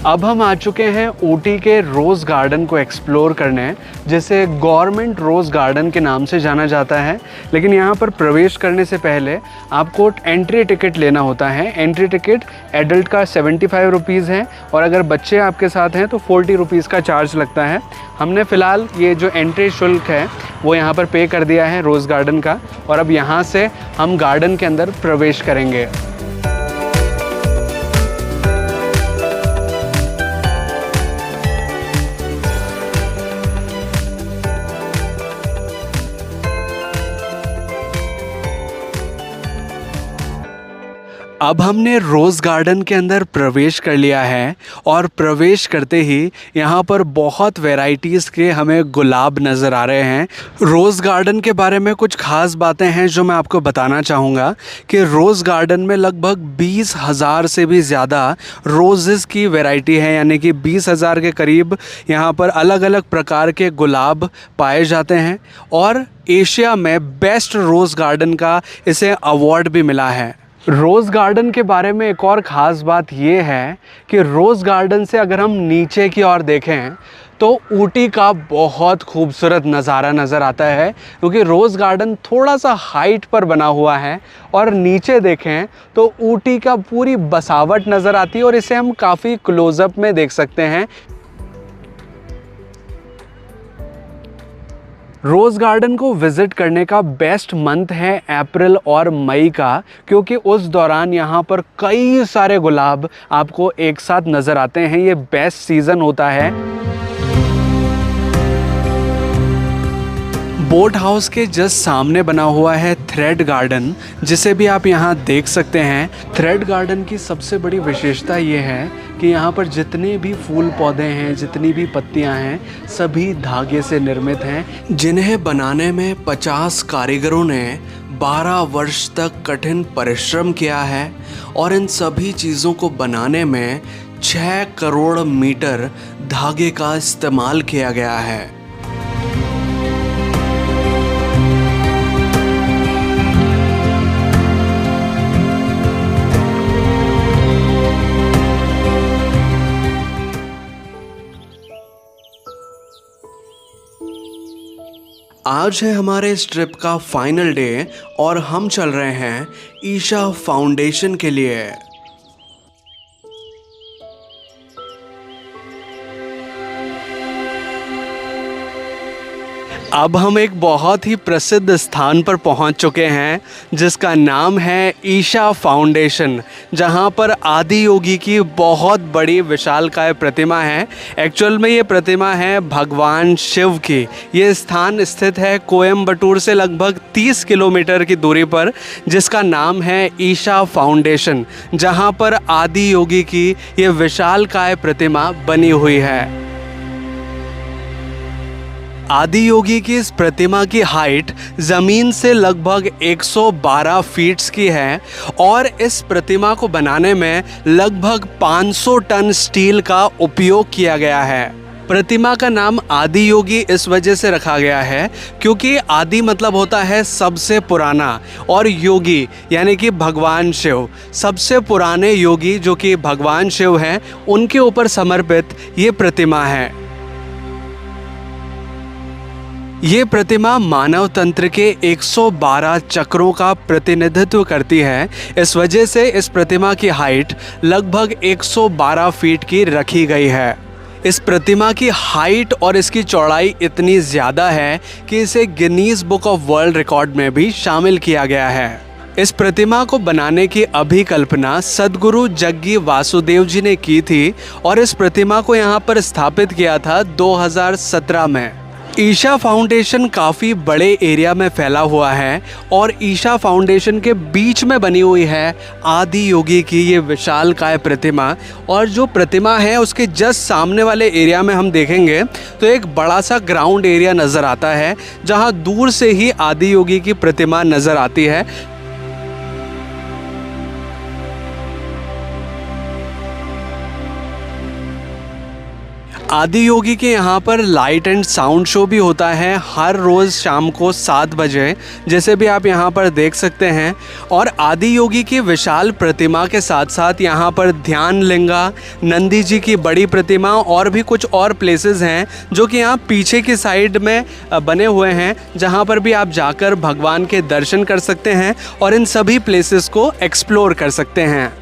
अब हम आ चुके हैं ऊटी के रोज़ गार्डन को एक्सप्लोर करने, जिसे गवर्नमेंट रोज़ गार्डन के नाम से जाना जाता है। लेकिन यहाँ पर प्रवेश करने से पहले आपको एंट्री टिकट लेना होता है। एंट्री टिकट एडल्ट का 75 रुपीज़ है और अगर बच्चे आपके साथ हैं तो 40 रुपीज़ का चार्ज लगता है। हमने फ़िलहाल ये जो एंट्री शुल्क है वो यहाँ पर पे कर दिया है रोज़ गार्डन का, और अब यहाँ से हम गार्डन के अंदर प्रवेश करेंगे। अब हमने रोज़ गार्डन के अंदर प्रवेश कर लिया है और प्रवेश करते ही यहाँ पर बहुत वैरायटीज़ के हमें गुलाब नज़र आ रहे हैं। रोज़ गार्डन के बारे में कुछ ख़ास बातें हैं जो मैं आपको बताना चाहूँगा कि रोज़ गार्डन में लगभग 20,000 से भी ज़्यादा रोज़ेज़ की वैरायटी है, यानी कि 20,000 के करीब यहाँ पर अलग अलग प्रकार के गुलाब पाए जाते हैं और एशिया में बेस्ट रोज़ गार्डन का इसे अवार्ड भी मिला है। रोज़ गार्डन के बारे में एक और ख़ास बात ये है कि रोज़ गार्डन से अगर हम नीचे की ओर देखें तो ऊटी का बहुत खूबसूरत नज़ारा नज़र आता है, क्योंकि रोज़ गार्डन थोड़ा सा हाइट पर बना हुआ है और नीचे देखें तो ऊटी का पूरी बसावट नज़र आती है और इसे हम काफ़ी क्लोज़अप में देख सकते हैं। रोज़ गार्डन को विज़िट करने का बेस्ट मंथ है अप्रैल और मई का, क्योंकि उस दौरान यहाँ पर कई सारे गुलाब आपको एक साथ नज़र आते हैं। ये बेस्ट सीज़न होता है। बोट हाउस के जस्ट सामने बना हुआ है थ्रेड गार्डन, जिसे भी आप यहाँ देख सकते हैं। थ्रेड गार्डन की सबसे बड़ी विशेषता ये है कि यहाँ पर जितने भी फूल पौधे हैं, जितनी भी पत्तियाँ हैं, सभी धागे से निर्मित हैं, जिन्हें बनाने में 50 कारीगरों ने 12 वर्ष तक कठिन परिश्रम किया है और इन सभी चीज़ों को बनाने में 6 करोड़ मीटर धागे का इस्तेमाल किया गया है। आज है हमारे इस ट्रिप का फाइनल डे और हम चल रहे हैं ईशा फाउंडेशन के लिए। अब हम एक बहुत ही प्रसिद्ध स्थान पर पहुंच चुके हैं जिसका नाम है ईशा फाउंडेशन, जहां पर आदि योगी की बहुत बड़ी विशालकाय प्रतिमा है। एक्चुअल में ये प्रतिमा है भगवान शिव की। ये स्थान स्थित है कोयम्बटूर से लगभग 30 किलोमीटर की दूरी पर, जिसका नाम है ईशा फाउंडेशन, जहां पर आदि योगी की ये विशालकाय प्रतिमा बनी हुई है। आदि योगी की इस प्रतिमा की हाइट ज़मीन से लगभग 112 फीट्स की है और इस प्रतिमा को बनाने में लगभग 500 टन स्टील का उपयोग किया गया है। प्रतिमा का नाम आदि योगी इस वजह से रखा गया है क्योंकि आदि मतलब होता है सबसे पुराना और योगी यानी कि भगवान शिव, सबसे पुराने योगी जो कि भगवान शिव हैं उनके ऊपर समर्पित ये प्रतिमा है। ये प्रतिमा मानव तंत्र के 112 चक्रों का प्रतिनिधित्व करती है। इस वजह से इस प्रतिमा की हाइट लगभग 112 फीट की रखी गई है। इस प्रतिमा की हाइट और इसकी चौड़ाई इतनी ज़्यादा है कि इसे Guinness book of world record में भी शामिल किया गया है। इस प्रतिमा को बनाने की अभिकल्पना सद्गुरु जग्गी वासुदेव जी ने की थी और इस प्रतिमा को यहाँ पर स्थापित किया था 2017 में। ईशा फाउंडेशन काफ़ी बड़े एरिया में फैला हुआ है और ईशा फाउंडेशन के बीच में बनी हुई है आदि योगी की ये विशालकाय प्रतिमा। और जो प्रतिमा है उसके जस्ट सामने वाले एरिया में हम देखेंगे तो एक बड़ा सा ग्राउंड एरिया नज़र आता है जहां दूर से ही आदि योगी की प्रतिमा नज़र आती है। आदि योगी के यहाँ पर लाइट एंड साउंड शो भी होता है हर रोज़ शाम को 7 बजे, जैसे भी आप यहाँ पर देख सकते हैं। और आदि योगी की विशाल प्रतिमा के साथ साथ यहाँ पर ध्यान लिंगा, नंदी जी की बड़ी प्रतिमा और भी कुछ और प्लेसेस हैं जो कि यहाँ पीछे की साइड में बने हुए हैं, जहाँ पर भी आप जाकर भगवान के दर्शन कर सकते हैं और इन सभी प्लेसेस को एक्सप्लोर कर सकते हैं।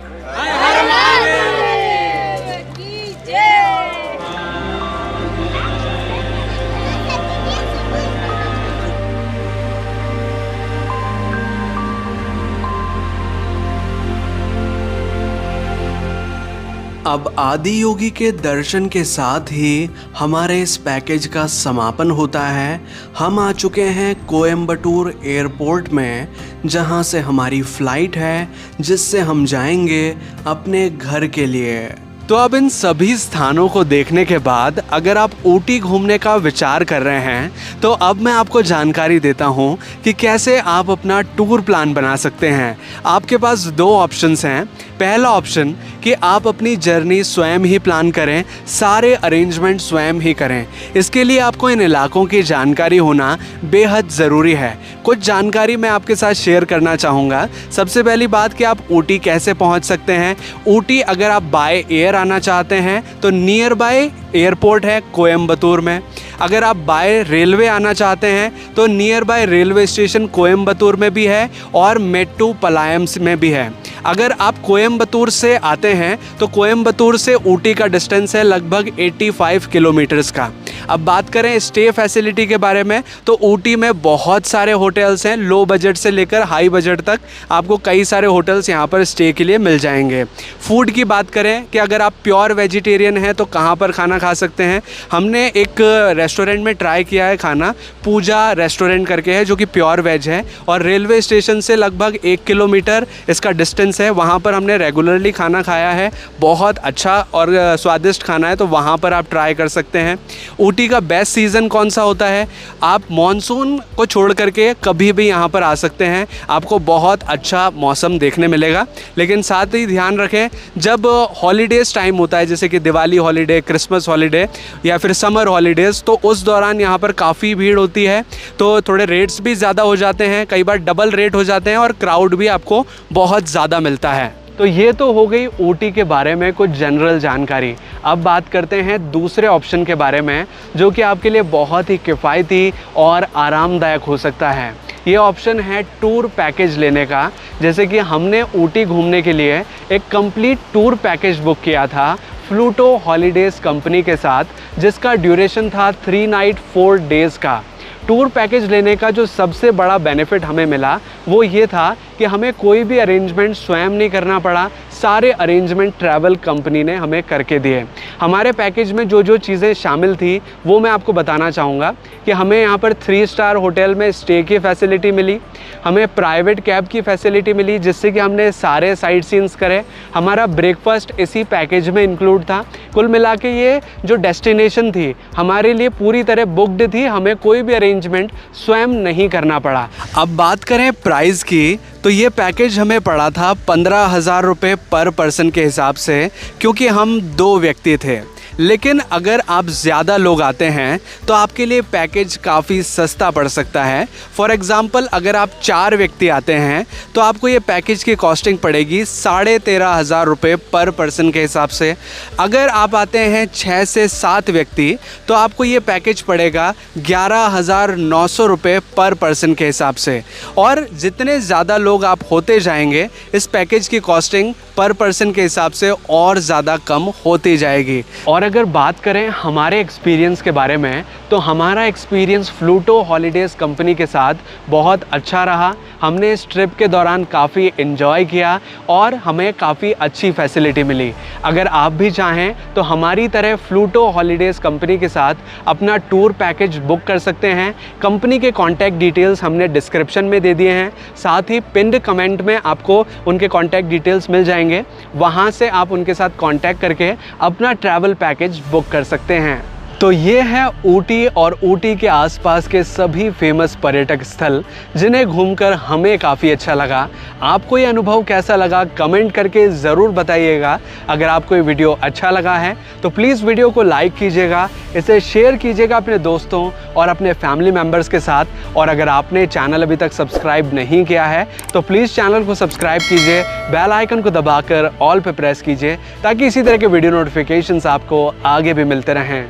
अब आदि योगी के दर्शन के साथ ही हमारे इस पैकेज का समापन होता है। हम आ चुके हैं कोयम्बटूर एयरपोर्ट में, जहां से हमारी फ़्लाइट है जिससे हम जाएंगे अपने घर के लिए। तो अब इन सभी स्थानों को देखने के बाद अगर आप ऊटी घूमने का विचार कर रहे हैं तो अब मैं आपको जानकारी देता हूं कि कैसे आप अपना टूर प्लान बना सकते हैं। आपके पास 2 ऑप्शंस हैं। पहला ऑप्शन कि आप अपनी जर्नी स्वयं ही प्लान करें, सारे अरेंजमेंट स्वयं ही करें। इसके लिए आपको इन इलाकों की जानकारी होना बेहद ज़रूरी है। कुछ जानकारी मैं आपके साथ शेयर करना चाहूँगा। सबसे पहली बात कि आप ऊटी कैसे पहुँच सकते हैं। ऊटी अगर आप बाय एयर आना चाहते हैं तो नियर बाय एयरपोर्ट है कोयम्बतूर में। अगर आप बाय रेलवे आना चाहते हैं तो near by railway station Coimbatore में भी है और मेट्टुपालयम में भी है। अगर आप कोयम्बतूर से आते हैं तो कोयम्बतूर से ऊटी का डिस्टेंस है लगभग 85 किलोमीटर्स का। अब बात करें स्टे फैसिलिटी के बारे में तो ऊटी में बहुत सारे होटल्स हैं, लो बजट से लेकर हाई बजट तक आपको कई सारे होटल्स यहाँ पर स्टे के लिए मिल जाएंगे। फूड की बात करें कि अगर आप प्योर वेजिटेरियन हैं तो कहाँ पर खाना खा सकते हैं। हमने एक रेस्टोरेंट में ट्राई किया है खाना, पूजा रेस्टोरेंट करके है जो कि प्योर वेज है और रेलवे स्टेशन से लगभग 1 किलोमीटर इसका डिस्टेंस है। वहाँ पर हमने रेगुलरली खाना खाया है, बहुत अच्छा और स्वादिष्ट खाना है, तो वहाँ पर आप ट्राई कर सकते हैं। ऊटी का बेस्ट सीज़न कौन सा होता है? आप मॉनसून को छोड़ करके कभी भी यहाँ पर आ सकते हैं, आपको बहुत अच्छा मौसम देखने मिलेगा। लेकिन साथ ही ध्यान रखें जब हॉलीडेज़ टाइम होता है जैसे कि दिवाली हॉलीडे, क्रिसमस हॉलीडे या फिर समर हॉलीडेज़, तो उस दौरान यहाँ पर काफ़ी भीड़ होती है, तो थोड़े रेट्स भी ज़्यादा हो जाते हैं, कई बार डबल रेट हो जाते हैं और क्राउड भी आपको बहुत ज़्यादा मिलता है। तो ये तो हो गई ऊटी के बारे में कुछ जनरल जानकारी। अब बात करते हैं दूसरे ऑप्शन के बारे में जो कि आपके लिए बहुत ही किफ़ायती और आरामदायक हो सकता है। ये ऑप्शन है टूर पैकेज लेने का। जैसे कि हमने ऊटी घूमने के लिए एक कंप्लीट टूर पैकेज बुक किया था फ्लूटो हॉलीडेज़ कंपनी के साथ, जिसका ड्यूरेशन था 3 नाइट 4 डेज़ का। टूर पैकेज लेने का जो सबसे बड़ा बेनिफिट हमें मिला वो ये था कि हमें कोई भी अरेंजमेंट स्वयं नहीं करना पड़ा, सारे अरेंजमेंट ट्रैवल कंपनी ने हमें करके दिए। हमारे पैकेज में जो जो चीज़ें शामिल थी वो मैं आपको बताना चाहूँगा कि हमें यहाँ पर 3 स्टार होटल में स्टे की फैसिलिटी मिली, हमें प्राइवेट कैब की फैसिलिटी मिली जिससे कि हमने सारे साइट सीन्स करे, हमारा ब्रेकफास्ट इसी पैकेज में इंक्लूड था। कुल मिला के ये जो डेस्टिनेशन थी हमारे लिए पूरी तरह बुकड थी, हमें कोई भी अरेंजमेंट स्वयं नहीं करना पड़ा। अब बात करें प्राइस की तो ये पैकेज हमें पड़ा था 15,000 रुपये पर पर्सन के हिसाब से, क्योंकि हम 2 व्यक्ति थे। लेकिन अगर आप ज़्यादा लोग आते हैं तो आपके लिए पैकेज काफ़ी सस्ता पड़ सकता है। फॉर एग्ज़ाम्पल अगर आप 4 व्यक्ति आते हैं तो आपको ये पैकेज की कॉस्टिंग पड़ेगी 13,500 रुपये पर पर्सन के हिसाब से। अगर आप आते हैं 6 से 7 व्यक्ति तो आपको ये पैकेज पड़ेगा 11,900 रुपये पर पर्सन के हिसाब से। और जितने ज़्यादा लोग आप होते जाएंगे इस पैकेज की कॉस्टिंग पर पर्सन के हिसाब से और ज़्यादा कम होती जाएगी। और अगर बात करें हमारे एक्सपीरियंस के बारे में तो हमारा एक्सपीरियंस फ्लूटो हॉलीडेज़ कंपनी के साथ बहुत अच्छा रहा। हमने इस ट्रिप के दौरान काफ़ी एंजॉय किया और हमें काफ़ी अच्छी फैसिलिटी मिली। अगर आप भी चाहें तो हमारी तरह फ्लूटो हॉलीडेज़ कंपनी के साथ अपना टूर पैकेज बुक कर सकते हैं। कंपनी के कॉन्टैक्ट डिटेल्स हमने डिस्क्रिप्शन में दे दिए हैं, साथ ही पिन्ड कमेंट में आपको उनके कॉन्टैक्ट डिटेल्स मिल जाएंगे। वहाँ से आप उनके साथ कॉन्टैक्ट करके अपना ट्रैवल पैकेज बुक कर सकते हैं। तो ये है ऊटी और ऊटी के आसपास के सभी फेमस पर्यटक स्थल जिन्हें घूमकर हमें काफ़ी अच्छा लगा। आपको ये अनुभव कैसा लगा कमेंट करके ज़रूर बताइएगा। अगर आपको ये वीडियो अच्छा लगा है तो प्लीज़ वीडियो को लाइक कीजिएगा, इसे शेयर कीजिएगा अपने दोस्तों और अपने फैमिली मेम्बर्स के साथ। और अगर आपने चैनल अभी तक सब्सक्राइब नहीं किया है तो प्लीज़ चैनल को सब्सक्राइब कीजिए, बेल आइकन को दबाकर ऑल पे प्रेस कीजिए ताकि इसी तरह के वीडियो नोटिफिकेशंस आपको आगे भी मिलते रहें।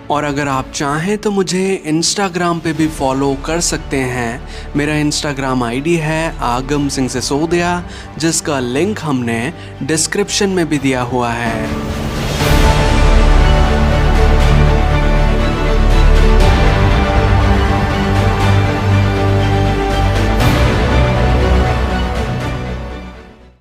और अगर आप चाहें तो मुझे इंस्टाग्राम पे भी फॉलो कर सकते हैं। मेरा इंस्टाग्राम आईडी है आगम सिंह सिसोदिया, जिसका लिंक हमने डिस्क्रिप्शन में भी दिया हुआ है।